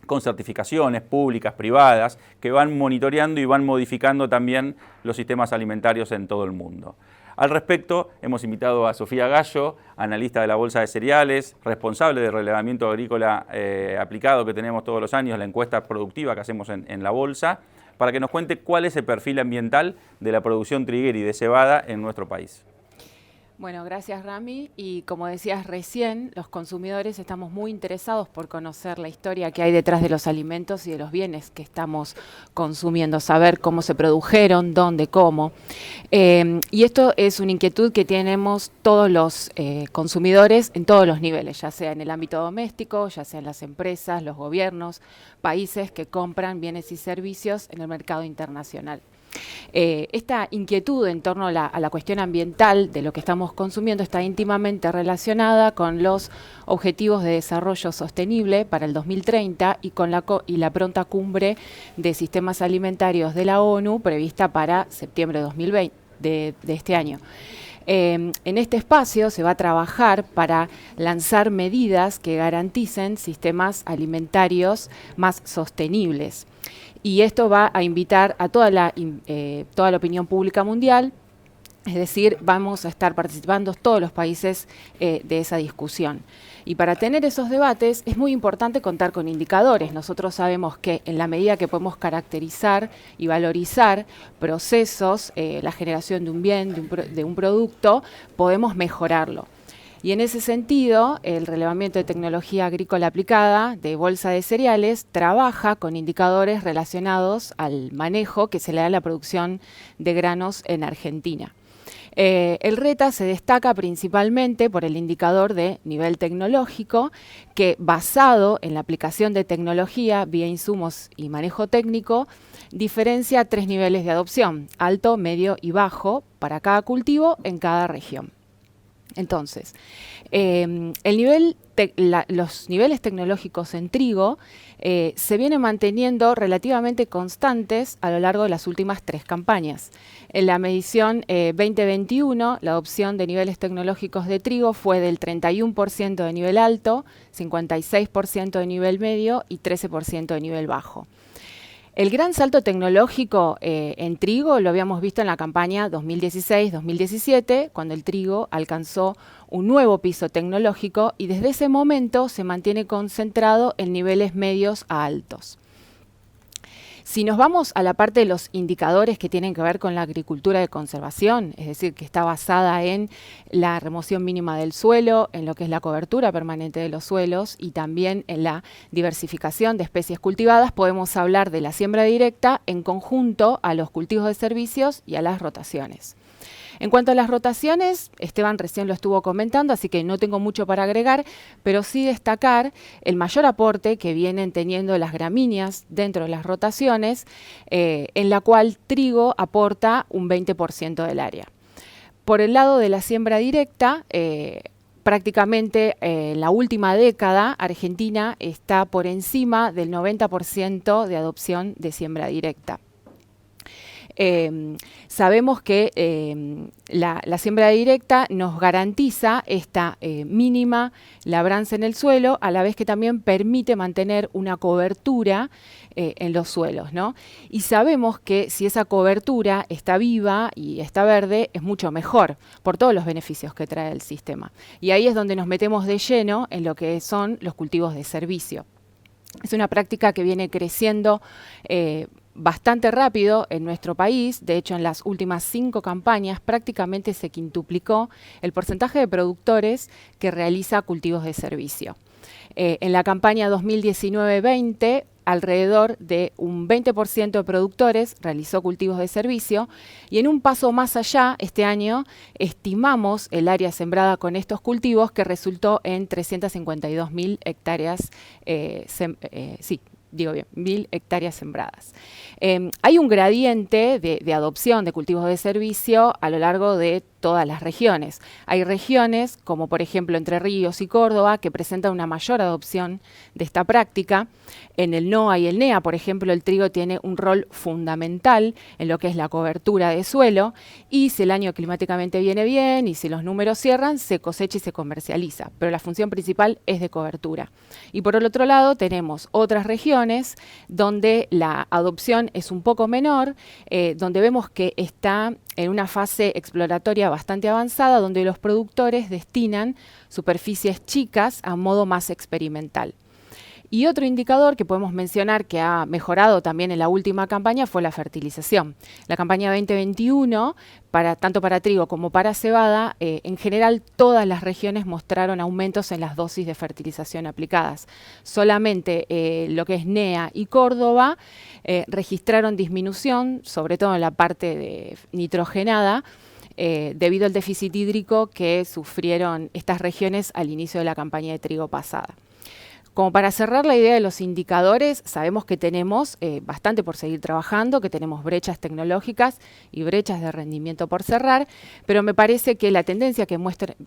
con certificaciones públicas, privadas, que van monitoreando y van modificando también los sistemas alimentarios en todo el mundo. Al respecto, hemos invitado a Sofía Gallo, analista de la Bolsa de Cereales, responsable del relevamiento agrícola aplicado que tenemos todos los años, la encuesta productiva que hacemos en la Bolsa, para que nos cuente cuál es el perfil ambiental de la producción triguera y de cebada en nuestro país. Bueno, gracias Rami. Y como decías recién, los consumidores estamos muy interesados por conocer la historia que hay detrás de los alimentos y de los bienes que estamos consumiendo, saber cómo se produjeron, dónde, cómo. Y esto es una inquietud que tenemos todos los consumidores en todos los niveles, ya sea en el ámbito doméstico, ya sea en las empresas, los gobiernos, países que compran bienes y servicios en el mercado internacional. Esta inquietud en torno a la cuestión ambiental de lo que estamos consumiendo está íntimamente relacionada con los Objetivos de Desarrollo Sostenible para el 2030 y con la pronta cumbre de sistemas alimentarios de la ONU prevista para septiembre de 2020 de este año. En este espacio se va a trabajar para lanzar medidas que garanticen sistemas alimentarios más sostenibles. Y esto va a invitar a toda la opinión pública mundial, es decir, vamos a estar participando todos los países de esa discusión. Y para tener esos debates es muy importante contar con indicadores. Nosotros sabemos que en la medida que podemos caracterizar y valorizar procesos, la generación de un bien, de un producto, podemos mejorarlo. Y en ese sentido, el relevamiento de tecnología agrícola aplicada de Bolsa de Cereales trabaja con indicadores relacionados al manejo que se le da a la producción de granos en Argentina. El RETA se destaca principalmente por el indicador de nivel tecnológico, que basado en la aplicación de tecnología vía insumos y manejo técnico, diferencia 3 niveles de adopción, alto, medio y bajo, para cada cultivo en cada región. Entonces, los niveles tecnológicos en trigo se vienen manteniendo relativamente constantes a lo largo de las últimas 3 campañas. En la medición 2021, la adopción de niveles tecnológicos de trigo fue del 31% de nivel alto, 56% de nivel medio y 13% de nivel bajo. El gran salto tecnológico en trigo lo habíamos visto en la campaña 2016-2017, cuando el trigo alcanzó un nuevo piso tecnológico y desde ese momento se mantiene concentrado en niveles medios a altos. Si nos vamos a la parte de los indicadores que tienen que ver con la agricultura de conservación, es decir, que está basada en la remoción mínima del suelo, en lo que es la cobertura permanente de los suelos y también en la diversificación de especies cultivadas, podemos hablar de la siembra directa en conjunto a los cultivos de servicios y a las rotaciones. En cuanto a las rotaciones, Esteban recién lo estuvo comentando, así que no tengo mucho para agregar, pero sí destacar el mayor aporte que vienen teniendo las gramíneas dentro de las rotaciones, en la cual trigo aporta un 20% del área. Por el lado de la siembra directa, prácticamente en la última década, Argentina está por encima del 90% de adopción de siembra directa. Sabemos que la siembra directa nos garantiza esta mínima labranza en el suelo, a la vez que también permite mantener una cobertura en los suelos, ¿no? Y sabemos que si esa cobertura está viva y está verde, es mucho mejor por todos los beneficios que trae el sistema. Y ahí es donde nos metemos de lleno en lo que son los cultivos de servicio. Es una práctica que viene creciendo bastante rápido en nuestro país. De hecho, en las últimas 5 campañas prácticamente se quintuplicó el porcentaje de productores que realiza cultivos de servicio. En la campaña 2019-20, alrededor de un 20% de productores realizó cultivos de servicio y en un paso más allá, este año estimamos el área sembrada con estos cultivos que resultó en 352.000 hectáreas 1.000 hectáreas sembradas. Hay un gradiente de adopción de cultivos de servicio a lo largo de todas las regiones. Hay regiones, como por ejemplo Entre Ríos y Córdoba, que presentan una mayor adopción de esta práctica. En el NOA y el NEA, por ejemplo, el trigo tiene un rol fundamental en lo que es la cobertura de suelo, y si el año climáticamente viene bien y si los números cierran, se cosecha y se comercializa, pero la función principal es de cobertura. Y por el otro lado tenemos otras regiones donde la adopción es un poco menor, donde vemos que está en una fase exploratoria bastante avanzada, donde los productores destinan superficies chicas a modo más experimental. Y otro indicador que podemos mencionar que ha mejorado también en la última campaña fue la fertilización. La campaña 2021, tanto para trigo como para cebada, en general todas las regiones mostraron aumentos en las dosis de fertilización aplicadas. Solamente lo que es NEA y Córdoba registraron disminución, sobre todo en la parte de nitrogenada, debido al déficit hídrico que sufrieron estas regiones al inicio de la campaña de trigo pasada. Como para cerrar la idea de los indicadores, sabemos que tenemos bastante por seguir trabajando, que tenemos brechas tecnológicas y brechas de rendimiento por cerrar, pero me parece que la tendencia que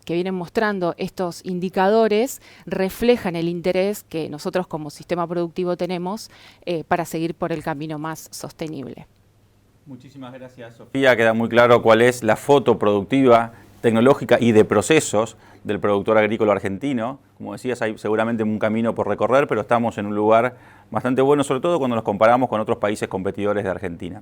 vienen mostrando estos indicadores reflejan el interés que nosotros como sistema productivo tenemos para seguir por el camino más sostenible. Muchísimas gracias, Sofía. Queda muy claro cuál es la foto productiva, tecnológica y de procesos del productor agrícola argentino. Como decías, hay seguramente un camino por recorrer, pero estamos en un lugar bastante bueno, sobre todo cuando nos comparamos con otros países competidores de Argentina.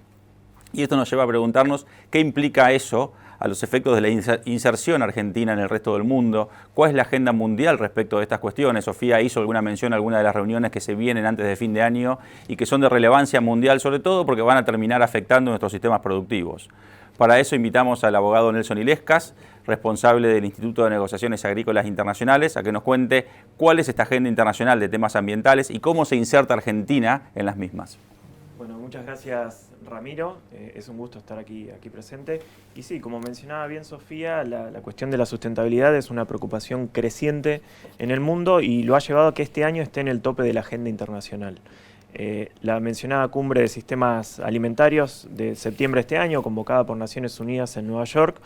Y esto nos lleva a preguntarnos qué implica eso a los efectos de la inserción argentina en el resto del mundo. ¿Cuál es la agenda mundial respecto de estas cuestiones? Sofía hizo alguna mención a algunas de las reuniones que se vienen antes de fin de año y que son de relevancia mundial, sobre todo porque van a terminar afectando nuestros sistemas productivos. Para eso invitamos al abogado Nelson Illescas, responsable del Instituto de Negociaciones Agrícolas Internacionales, a que nos cuente cuál es esta agenda internacional de temas ambientales y cómo se inserta Argentina en las mismas. Bueno, muchas gracias, Ramiro. Es un gusto estar aquí presente. Y sí, como mencionaba bien Sofía, la cuestión de la sustentabilidad es una preocupación creciente en el mundo y lo ha llevado a que este año esté en el tope de la agenda internacional. La mencionada cumbre de sistemas alimentarios de septiembre de este año, convocada por Naciones Unidas en Nueva York,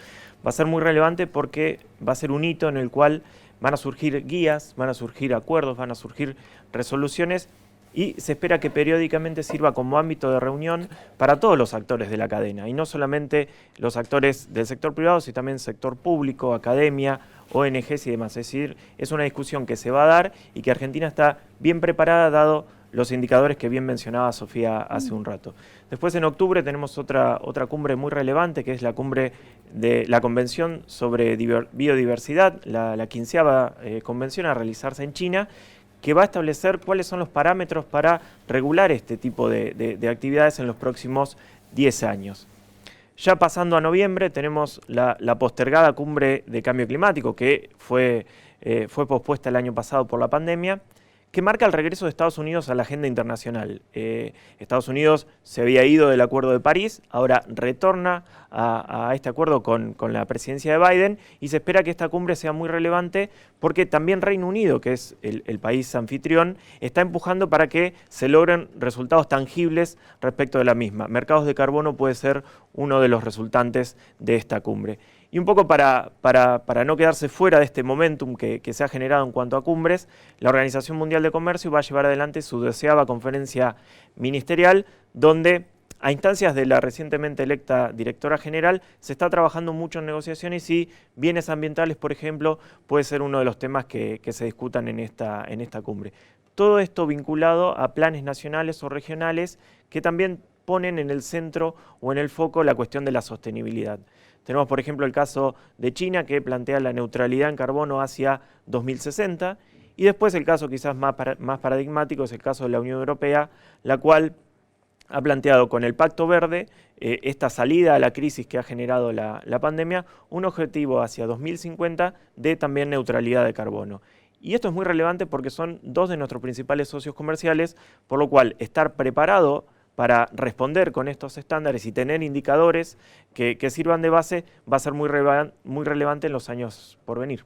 va a ser muy relevante porque va a ser un hito en el cual van a surgir guías, van a surgir acuerdos, van a surgir resoluciones y se espera que periódicamente sirva como ámbito de reunión para todos los actores de la cadena y no solamente los actores del sector privado, sino también sector público, academia, ONGs y demás. Es decir, es una discusión que se va a dar y que Argentina está bien preparada dado los indicadores que bien mencionaba Sofía hace un rato. Después en octubre tenemos otra cumbre muy relevante, que es la cumbre de la Convención sobre Biodiversidad, la 15ª convención a realizarse en China, que va a establecer cuáles son los parámetros para regular este tipo de actividades en los próximos 10 años. Ya pasando a noviembre tenemos la postergada cumbre de cambio climático, que fue pospuesta el año pasado por la pandemia, que marca el regreso de Estados Unidos a la agenda internacional. Estados Unidos se había ido del Acuerdo de París, ahora retorna a este acuerdo con la presidencia de Biden y se espera que esta cumbre sea muy relevante porque también Reino Unido, que es el país anfitrión, está empujando para que se logren resultados tangibles respecto de la misma. Mercados de carbono puede ser uno de los resultantes de esta cumbre. Y un poco para no quedarse fuera de este momentum que se ha generado en cuanto a cumbres, la Organización Mundial de Comercio va a llevar adelante su deseada conferencia ministerial, donde a instancias de la recientemente electa directora general se está trabajando mucho en negociaciones y bienes ambientales, por ejemplo, puede ser uno de los temas que se discutan en esta cumbre. Todo esto vinculado a planes nacionales o regionales que también ponen en el centro o en el foco la cuestión de la sostenibilidad. Tenemos, por ejemplo, el caso de China, que plantea la neutralidad en carbono hacia 2060, y después el caso quizás más paradigmático es el caso de la Unión Europea, la cual ha planteado con el Pacto Verde, esta salida a la crisis que ha generado la pandemia, un objetivo hacia 2050 de también neutralidad de carbono. Y esto es muy relevante porque son dos de nuestros principales socios comerciales, por lo cual estar preparado para responder con estos estándares y tener indicadores que sirvan de base va a ser muy relevante en los años por venir.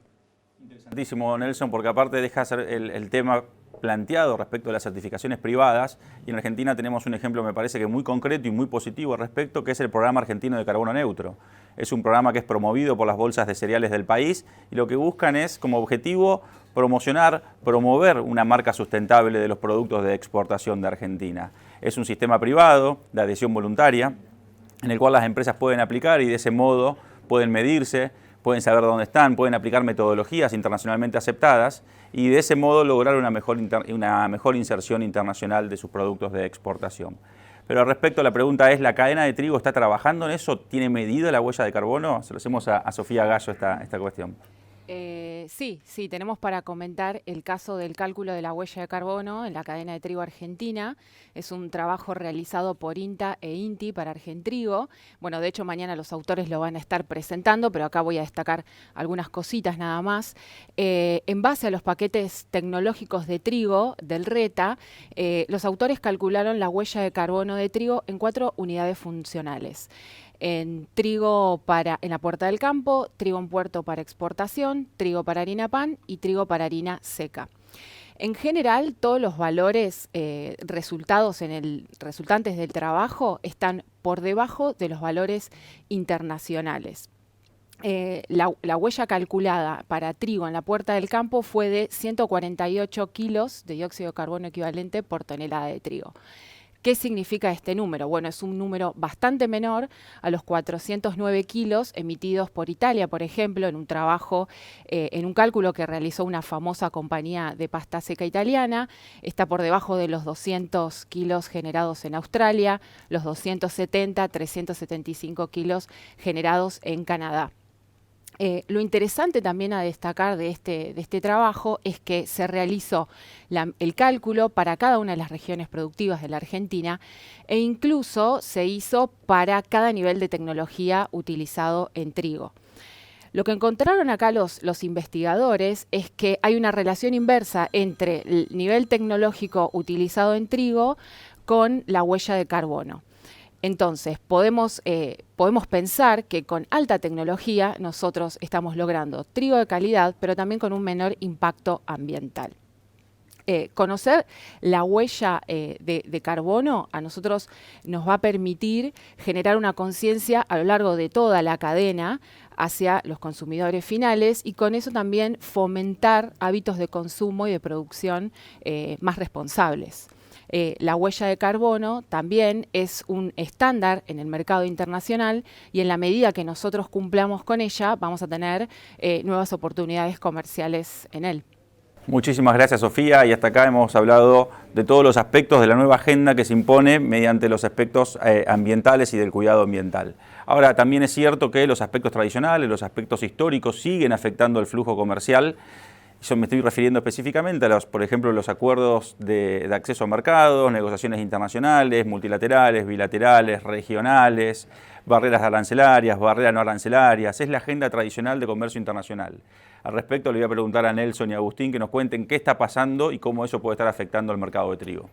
Interesantísimo, Nelson, porque aparte deja ser el tema planteado respecto a las certificaciones privadas, y en Argentina tenemos un ejemplo, me parece que muy concreto y muy positivo al respecto, que es el Programa Argentino de Carbono Neutro. Es un programa que es promovido por las bolsas de cereales del país y lo que buscan es, como objetivo, promover una marca sustentable de los productos de exportación de Argentina. Es un sistema privado de adhesión voluntaria en el cual las empresas pueden aplicar y de ese modo pueden medirse, pueden saber dónde están, pueden aplicar metodologías internacionalmente aceptadas y de ese modo lograr una mejor inserción internacional de sus productos de exportación. Pero respecto a la pregunta es, ¿la cadena de trigo está trabajando en eso? ¿Tiene medida la huella de carbono? Se lo hacemos a Sofía Gallo esta cuestión. Sí, tenemos para comentar el caso del cálculo de la huella de carbono en la cadena de trigo argentina. Es un trabajo realizado por INTA e INTI para Argentrigo. Bueno, de hecho mañana los autores lo van a estar presentando, pero acá voy a destacar algunas cositas nada más. En base a los paquetes tecnológicos de trigo del RETA, los autores calcularon la huella de carbono de trigo en 4 unidades funcionales. En trigo en la puerta del campo, trigo en puerto para exportación, trigo para harina pan y trigo para harina seca. En general, todos los valores resultantes del trabajo están por debajo de los valores internacionales. La huella calculada para trigo en la puerta del campo fue de 148 kilos de dióxido de carbono equivalente por tonelada de trigo. ¿Qué significa este número? Bueno, es un número bastante menor a los 409 kilos emitidos por Italia, por ejemplo, en un trabajo, en un cálculo que realizó una famosa compañía de pasta seca italiana. Está por debajo de los 200 kilos generados en Australia, los 375 kilos generados en Canadá. Lo interesante también a destacar de este trabajo es que se realizó el cálculo para cada una de las regiones productivas de la Argentina e incluso se hizo para cada nivel de tecnología utilizado en trigo. Lo que encontraron acá los investigadores es que hay una relación inversa entre el nivel tecnológico utilizado en trigo con la huella de carbono. Entonces, podemos pensar que con alta tecnología nosotros estamos logrando trigo de calidad, pero también con un menor impacto ambiental. Conocer la huella de carbono a nosotros nos va a permitir generar una conciencia a lo largo de toda la cadena hacia los consumidores finales y con eso también fomentar hábitos de consumo y de producción más responsables. La huella de carbono también es un estándar en el mercado internacional y en la medida que nosotros cumplamos con ella vamos a tener nuevas oportunidades comerciales en él. Muchísimas gracias, Sofía, y hasta acá hemos hablado de todos los aspectos de la nueva agenda que se impone mediante los aspectos ambientales y del cuidado ambiental. Ahora, también es cierto que los aspectos tradicionales, los aspectos históricos siguen afectando el flujo comercial. Yo me estoy refiriendo específicamente a por ejemplo, los acuerdos de acceso a mercados, negociaciones internacionales, multilaterales, bilaterales, regionales, barreras arancelarias, barreras no arancelarias. Es la agenda tradicional de comercio internacional. Al respecto le voy a preguntar a Nelson y a Agustín que nos cuenten qué está pasando y cómo eso puede estar afectando al mercado de trigo.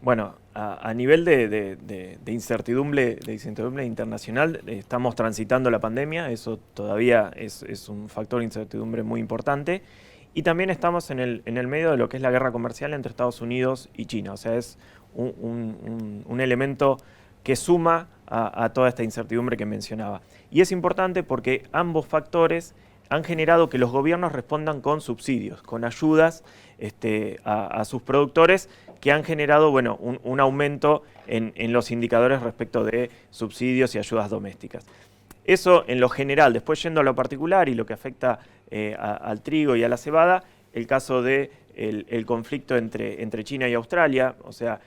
Bueno, a nivel de incertidumbre internacional, estamos transitando la pandemia, eso todavía es un factor de incertidumbre muy importante. Y también estamos en el medio de lo que es la guerra comercial entre Estados Unidos y China. O sea, es un elemento que suma a toda esta incertidumbre que mencionaba. Y es importante porque ambos factores han generado que los gobiernos respondan con subsidios, con ayudas a sus productores que han generado un aumento en los indicadores respecto de subsidios y ayudas domésticas. Eso en lo general. Después yendo a lo particular y lo que afecta al trigo y a la cebada, el caso del conflicto entre China y Australia, o sea,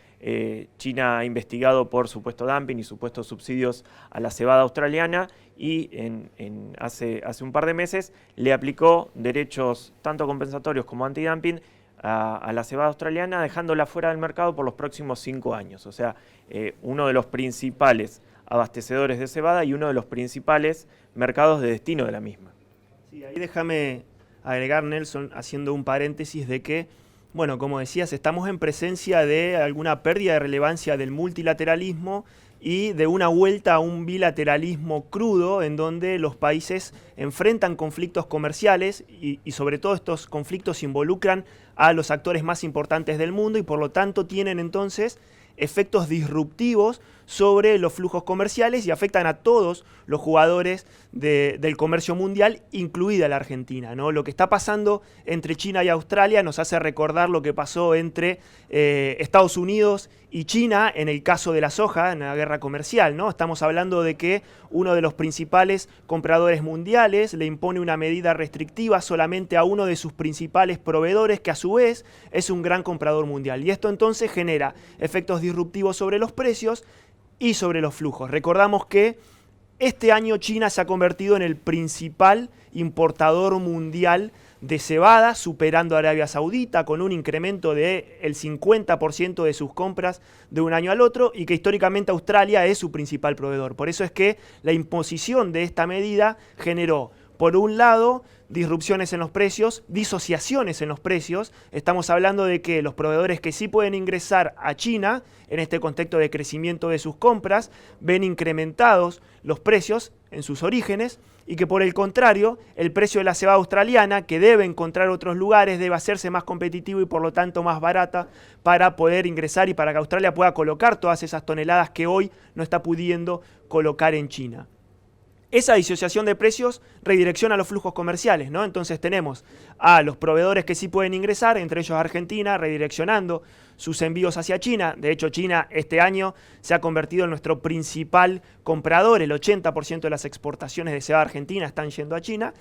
China ha investigado por supuesto dumping y supuestos subsidios a la cebada australiana y hace un par de meses le aplicó derechos tanto compensatorios como antidumping a la cebada australiana, dejándola fuera del mercado por los próximos 5 años. O sea, uno de los principales abastecedores de cebada y uno de los principales mercados de destino de la misma. Sí, ahí déjame agregar, Nelson, haciendo un paréntesis de que, bueno, como decías, estamos en presencia de alguna pérdida de relevancia del multilateralismo y de una vuelta a un bilateralismo crudo en donde los países enfrentan conflictos comerciales y sobre todo estos conflictos involucran a los actores más importantes del mundo y por lo tanto tienen entonces efectos disruptivos sobre los flujos comerciales y afectan a todos los jugadores del comercio mundial, incluida la Argentina, ¿no? Lo que está pasando entre China y Australia nos hace recordar lo que pasó entre Estados Unidos y China en el caso de la soja, en la guerra comercial, ¿no? Estamos hablando de que uno de los principales compradores mundiales le impone una medida restrictiva solamente a uno de sus principales proveedores, que a su vez es un gran comprador mundial. Y esto entonces genera efectos disruptivos sobre los precios y sobre los flujos. Recordamos que este año China se ha convertido en el principal importador mundial de cebada, superando a Arabia Saudita con un incremento del 50% de sus compras de un año al otro, y que históricamente Australia es su principal proveedor. Por eso es que la imposición de esta medida generó, por un lado, disrupciones en los precios, disociaciones en los precios. Estamos hablando de que los proveedores que sí pueden ingresar a China, en este contexto de crecimiento de sus compras, ven incrementados los precios en sus orígenes, y que por el contrario, el precio de la cebada australiana, que debe encontrar otros lugares, debe hacerse más competitivo y por lo tanto más barata para poder ingresar y para que Australia pueda colocar todas esas toneladas que hoy no está pudiendo colocar en China. Esa disociación de precios redirecciona los flujos comerciales, ¿no? Entonces tenemos a los proveedores que sí pueden ingresar, entre ellos Argentina, redireccionando sus envíos hacia China. De hecho, China este año se ha convertido en nuestro principal comprador. El 80% de las exportaciones de cebada argentina están yendo a China.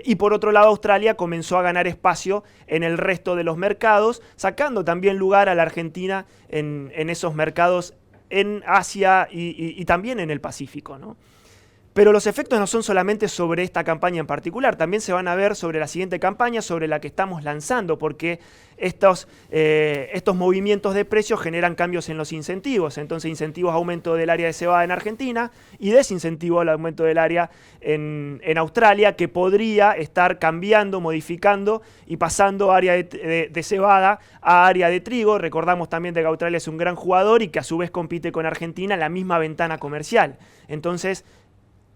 Y por otro lado, Australia comenzó a ganar espacio en el resto de los mercados, sacando también lugar a la Argentina en esos mercados en Asia y también en el Pacífico, ¿no? Pero los efectos no son solamente sobre esta campaña en particular, también se van a ver sobre la siguiente campaña, sobre la que estamos lanzando, porque estos movimientos de precios generan cambios en los incentivos. Entonces, incentivos a aumento del área de cebada en Argentina y desincentivo al aumento del área en Australia, que podría estar cambiando, modificando y pasando área de cebada a área de trigo. Recordamos también de que Australia es un gran jugador y que a su vez compite con Argentina en la misma ventana comercial. Entonces,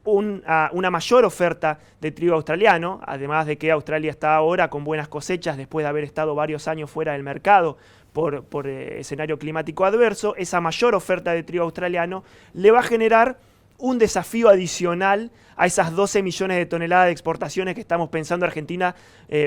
una mayor oferta de trigo australiano, además de que Australia está ahora con buenas cosechas después de haber estado varios años fuera del mercado por escenario climático adverso. Esa mayor oferta de trigo australiano le va a generar un desafío adicional a esas 12 millones de toneladas de exportaciones que estamos pensando Argentina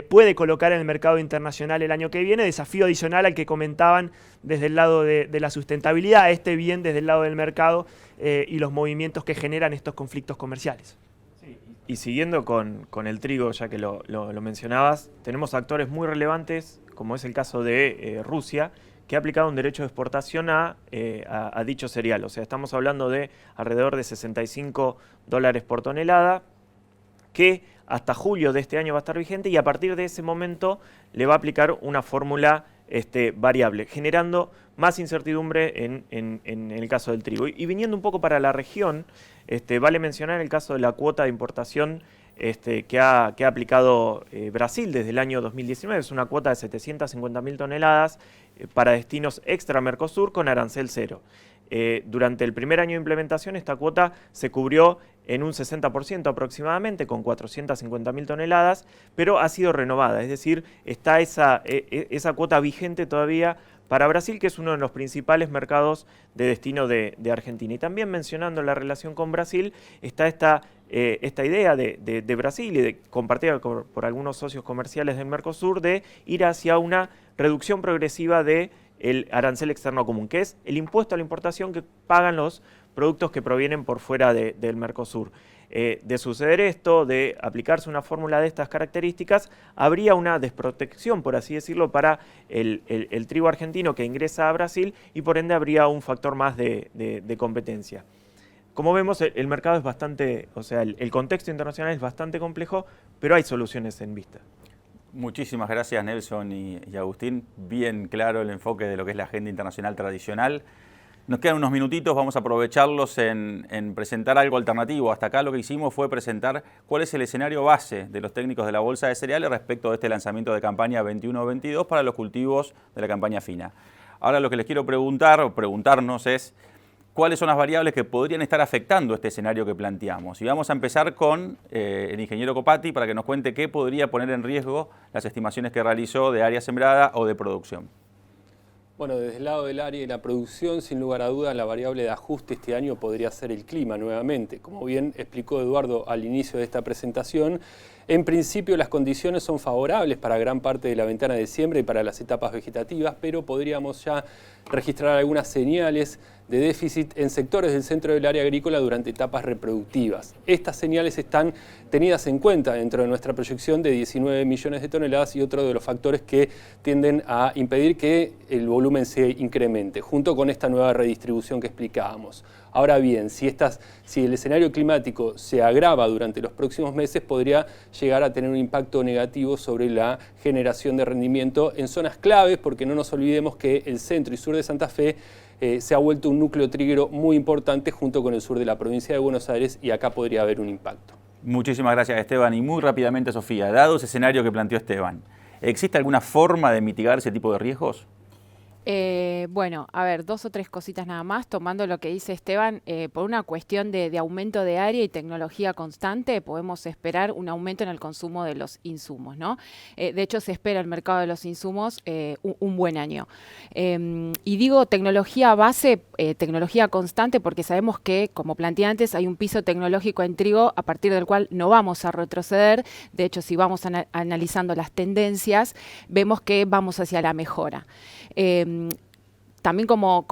puede colocar en el mercado internacional el año que viene. Desafío adicional al que comentaban desde el lado de la sustentabilidad, bien desde el lado del mercado y los movimientos que generan estos conflictos comerciales. Sí, y siguiendo con el trigo, ya que lo mencionabas, tenemos actores muy relevantes, como es el caso de Rusia, que ha aplicado un derecho de exportación a dicho cereal. O sea, estamos hablando de alrededor de $65 por tonelada, que hasta julio de este año va a estar vigente, y a partir de ese momento le va a aplicar una fórmula variable, generando más incertidumbre en el caso del trigo. Y viniendo un poco para la región, vale mencionar el caso de la cuota de importación que ha aplicado Brasil desde el año 2019. Es una cuota de 750.000 toneladas para destinos extra Mercosur con arancel cero. Durante el primer año de implementación, esta cuota se cubrió en un 60% aproximadamente, con 450.000 toneladas, pero ha sido renovada, es decir, está esa cuota vigente todavía para Brasil, que es uno de los principales mercados de destino de Argentina. Y también mencionando la relación con Brasil, está esta idea de Brasil y de compartida por algunos socios comerciales del Mercosur, de ir hacia una reducción progresiva del arancel externo común, que es el impuesto a la importación que pagan los productos que provienen por fuera del Mercosur. De suceder esto, de aplicarse una fórmula de estas características, habría una desprotección, por así decirlo, para el trigo argentino que ingresa a Brasil, y por ende habría un factor más de competencia. Como vemos, el mercado es bastante, o sea, el contexto internacional es bastante complejo, pero hay soluciones en vista. Muchísimas gracias, Nelson y Agustín. Bien claro el enfoque de lo que es la agenda internacional tradicional. Nos quedan unos minutitos, vamos a aprovecharlos en presentar algo alternativo. Hasta acá lo que hicimos fue presentar cuál es el escenario base de los técnicos de la Bolsa de Cereales respecto de este lanzamiento de campaña 21-22 para los cultivos de la campaña fina. Ahora lo que les quiero preguntar o preguntarnos es cuáles son las variables que podrían estar afectando este escenario que planteamos. Y vamos a empezar con el ingeniero Copati para que nos cuente qué podría poner en riesgo las estimaciones que realizó de área sembrada o de producción. Bueno, desde el lado del área y la producción, sin lugar a dudas, la variable de ajuste este año podría ser el clima nuevamente. Como bien explicó Eduardo al inicio de esta presentación, en principio las condiciones son favorables para gran parte de la ventana de siembra y para las etapas vegetativas, pero podríamos ya registrar algunas señales de déficit en sectores del centro del área agrícola durante etapas reproductivas. Estas señales están tenidas en cuenta dentro de nuestra proyección de 19 millones de toneladas y otro de los factores que tienden a impedir que el volumen se incremente, junto con esta nueva redistribución que explicábamos. Ahora bien, si el escenario climático se agrava durante los próximos meses, podría llegar a tener un impacto negativo sobre la generación de rendimiento en zonas claves, porque no nos olvidemos que el centro y sur de Santa Fe se ha vuelto un núcleo triguero muy importante junto con el sur de la provincia de Buenos Aires, y acá podría haber un impacto. Muchísimas gracias, Esteban. Y muy rápidamente, Sofía, dado ese escenario que planteó Esteban, ¿existe alguna forma de mitigar ese tipo de riesgos? Bueno, a ver, 2 o 3 cositas nada más, tomando lo que dice Esteban, por una cuestión de aumento de área y tecnología constante, podemos esperar un aumento en el consumo de los insumos, ¿no? De hecho, se espera el mercado de los insumos un buen año. Y digo tecnología base, tecnología constante, porque sabemos que, como planteé antes, hay un piso tecnológico en trigo a partir del cual no vamos a retroceder. De hecho, si vamos analizando las tendencias, vemos que vamos hacia la mejora. También como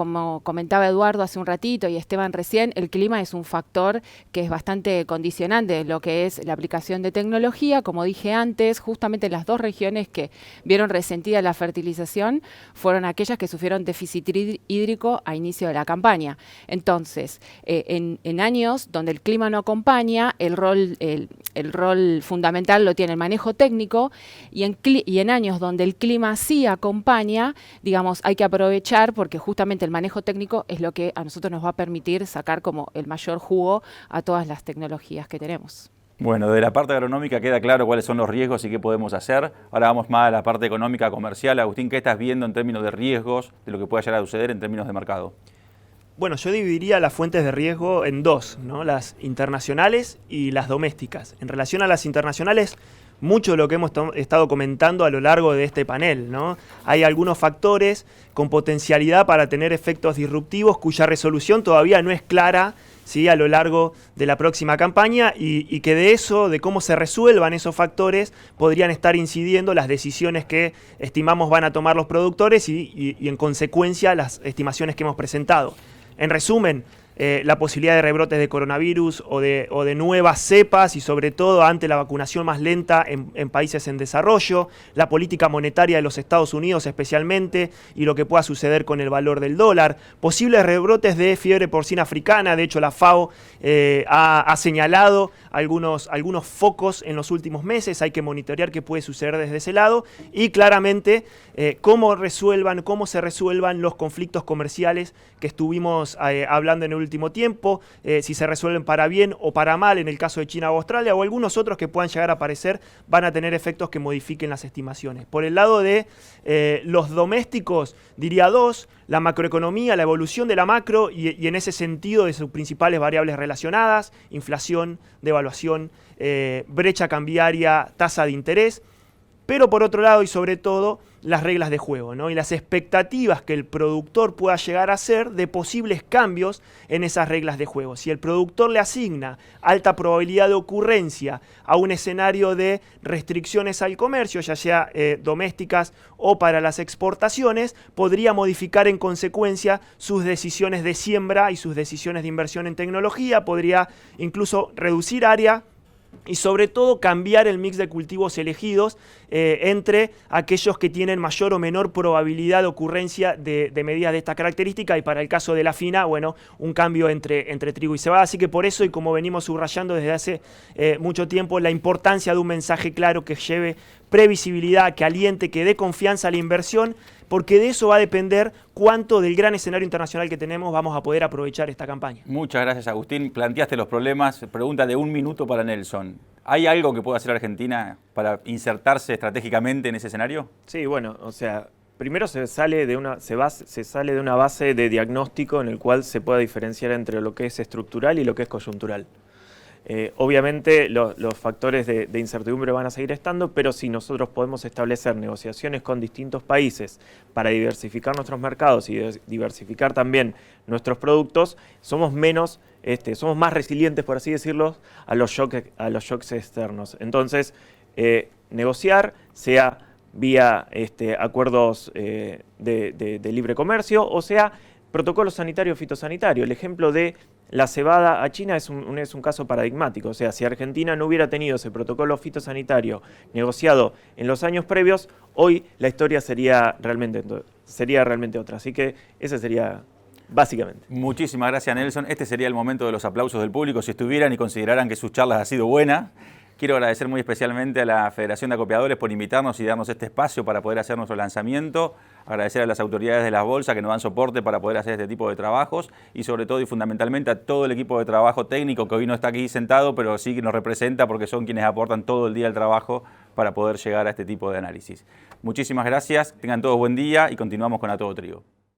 comentaba Eduardo hace un ratito y Esteban recién, el clima es un factor que es bastante condicionante de lo que es la aplicación de tecnología. Como dije antes, justamente las 2 regiones que vieron resentida la fertilización fueron aquellas que sufrieron déficit hídrico a inicio de la campaña. Entonces, en años donde el clima no acompaña, el rol fundamental lo tiene el manejo técnico, y en años donde el clima sí acompaña, digamos, hay que aprovechar, porque justamente el manejo técnico es lo que a nosotros nos va a permitir sacar como el mayor jugo a todas las tecnologías que tenemos. Bueno, de la parte agronómica queda claro cuáles son los riesgos y qué podemos hacer. Ahora vamos más a la parte económica, comercial. Agustín, ¿qué estás viendo en términos de riesgos, de lo que pueda llegar a suceder en términos de mercado? Bueno, yo dividiría las fuentes de riesgo en 2, ¿no? Las internacionales y las domésticas. En relación a las internacionales, mucho de lo que hemos estado comentando a lo largo de este panel, ¿no? Hay algunos factores con potencialidad para tener efectos disruptivos cuya resolución todavía no es clara, ¿sí?, a lo largo de la próxima campaña, y que de cómo se resuelvan esos factores, podrían estar incidiendo las decisiones que estimamos van a tomar los productores y en consecuencia las estimaciones que hemos presentado. En resumen, la posibilidad de rebrotes de coronavirus o de nuevas cepas, y sobre todo ante la vacunación más lenta en países en desarrollo, la política monetaria de los Estados Unidos especialmente, y lo que pueda suceder con el valor del dólar, posibles rebrotes de fiebre porcina africana. De hecho, la FAO ha señalado algunos focos en los últimos meses. Hay que monitorear qué puede suceder desde ese lado, y claramente cómo se resuelvan los conflictos comerciales que estuvimos hablando en el último tiempo, si se resuelven para bien o para mal en el caso de China o Australia, o algunos otros que puedan llegar a aparecer, van a tener efectos que modifiquen las estimaciones. Por el lado de los domésticos, diría 2, la macroeconomía, la evolución de la macro, y en ese sentido de sus principales variables relacionadas: inflación, devaluación, brecha cambiaria, tasa de interés. Pero por otro lado, y sobre todo, las reglas de juego, ¿no? Y las expectativas que el productor pueda llegar a hacer de posibles cambios en esas reglas de juego. Si el productor le asigna alta probabilidad de ocurrencia a un escenario de restricciones al comercio, ya sea domésticas o para las exportaciones, podría modificar en consecuencia sus decisiones de siembra y sus decisiones de inversión en tecnología, podría incluso reducir área y sobre todo cambiar el mix de cultivos elegidos entre aquellos que tienen mayor o menor probabilidad de ocurrencia de medidas de esta característica, y para el caso de la fina, bueno, un cambio entre trigo y cebada. Así que por eso, y como venimos subrayando desde hace mucho tiempo, la importancia de un mensaje claro que lleve previsibilidad, que aliente, que dé confianza a la inversión, porque de eso va a depender cuánto del gran escenario internacional que tenemos vamos a poder aprovechar esta campaña. Muchas gracias, Agustín. Planteaste los problemas. Pregunta de 1 minuto para Nelson. ¿Hay algo que pueda hacer Argentina para insertarse estratégicamente en ese escenario? Sí, bueno, o sea, primero se sale de una base de diagnóstico en el cual se puede diferenciar entre lo que es estructural y lo que es coyuntural. Obviamente los factores de incertidumbre van a seguir estando, pero si nosotros podemos establecer negociaciones con distintos países para diversificar nuestros mercados y diversificar también nuestros productos, somos más resilientes, por así decirlo, a los shocks externos. Entonces, negociar, sea vía acuerdos de libre comercio, o sea, protocolo sanitario fitosanitario. El ejemplo de la cebada a China es un caso paradigmático. O sea, si Argentina no hubiera tenido ese protocolo fitosanitario negociado en los años previos, hoy la historia sería realmente otra. Así que ese sería básicamente. Muchísimas gracias, Nelson. Este sería el momento de los aplausos del público. Si estuvieran y consideraran que sus charlas han sido buenas. Quiero agradecer muy especialmente a la Federación de Acopiadores por invitarnos y darnos este espacio para poder hacer nuestro lanzamiento. Agradecer a las autoridades de la Bolsa que nos dan soporte para poder hacer este tipo de trabajos y sobre todo y fundamentalmente a todo el equipo de trabajo técnico que hoy no está aquí sentado, pero sí que nos representa porque son quienes aportan todo el día el trabajo para poder llegar a este tipo de análisis. Muchísimas gracias, tengan todos buen día y continuamos con A Todo Trigo.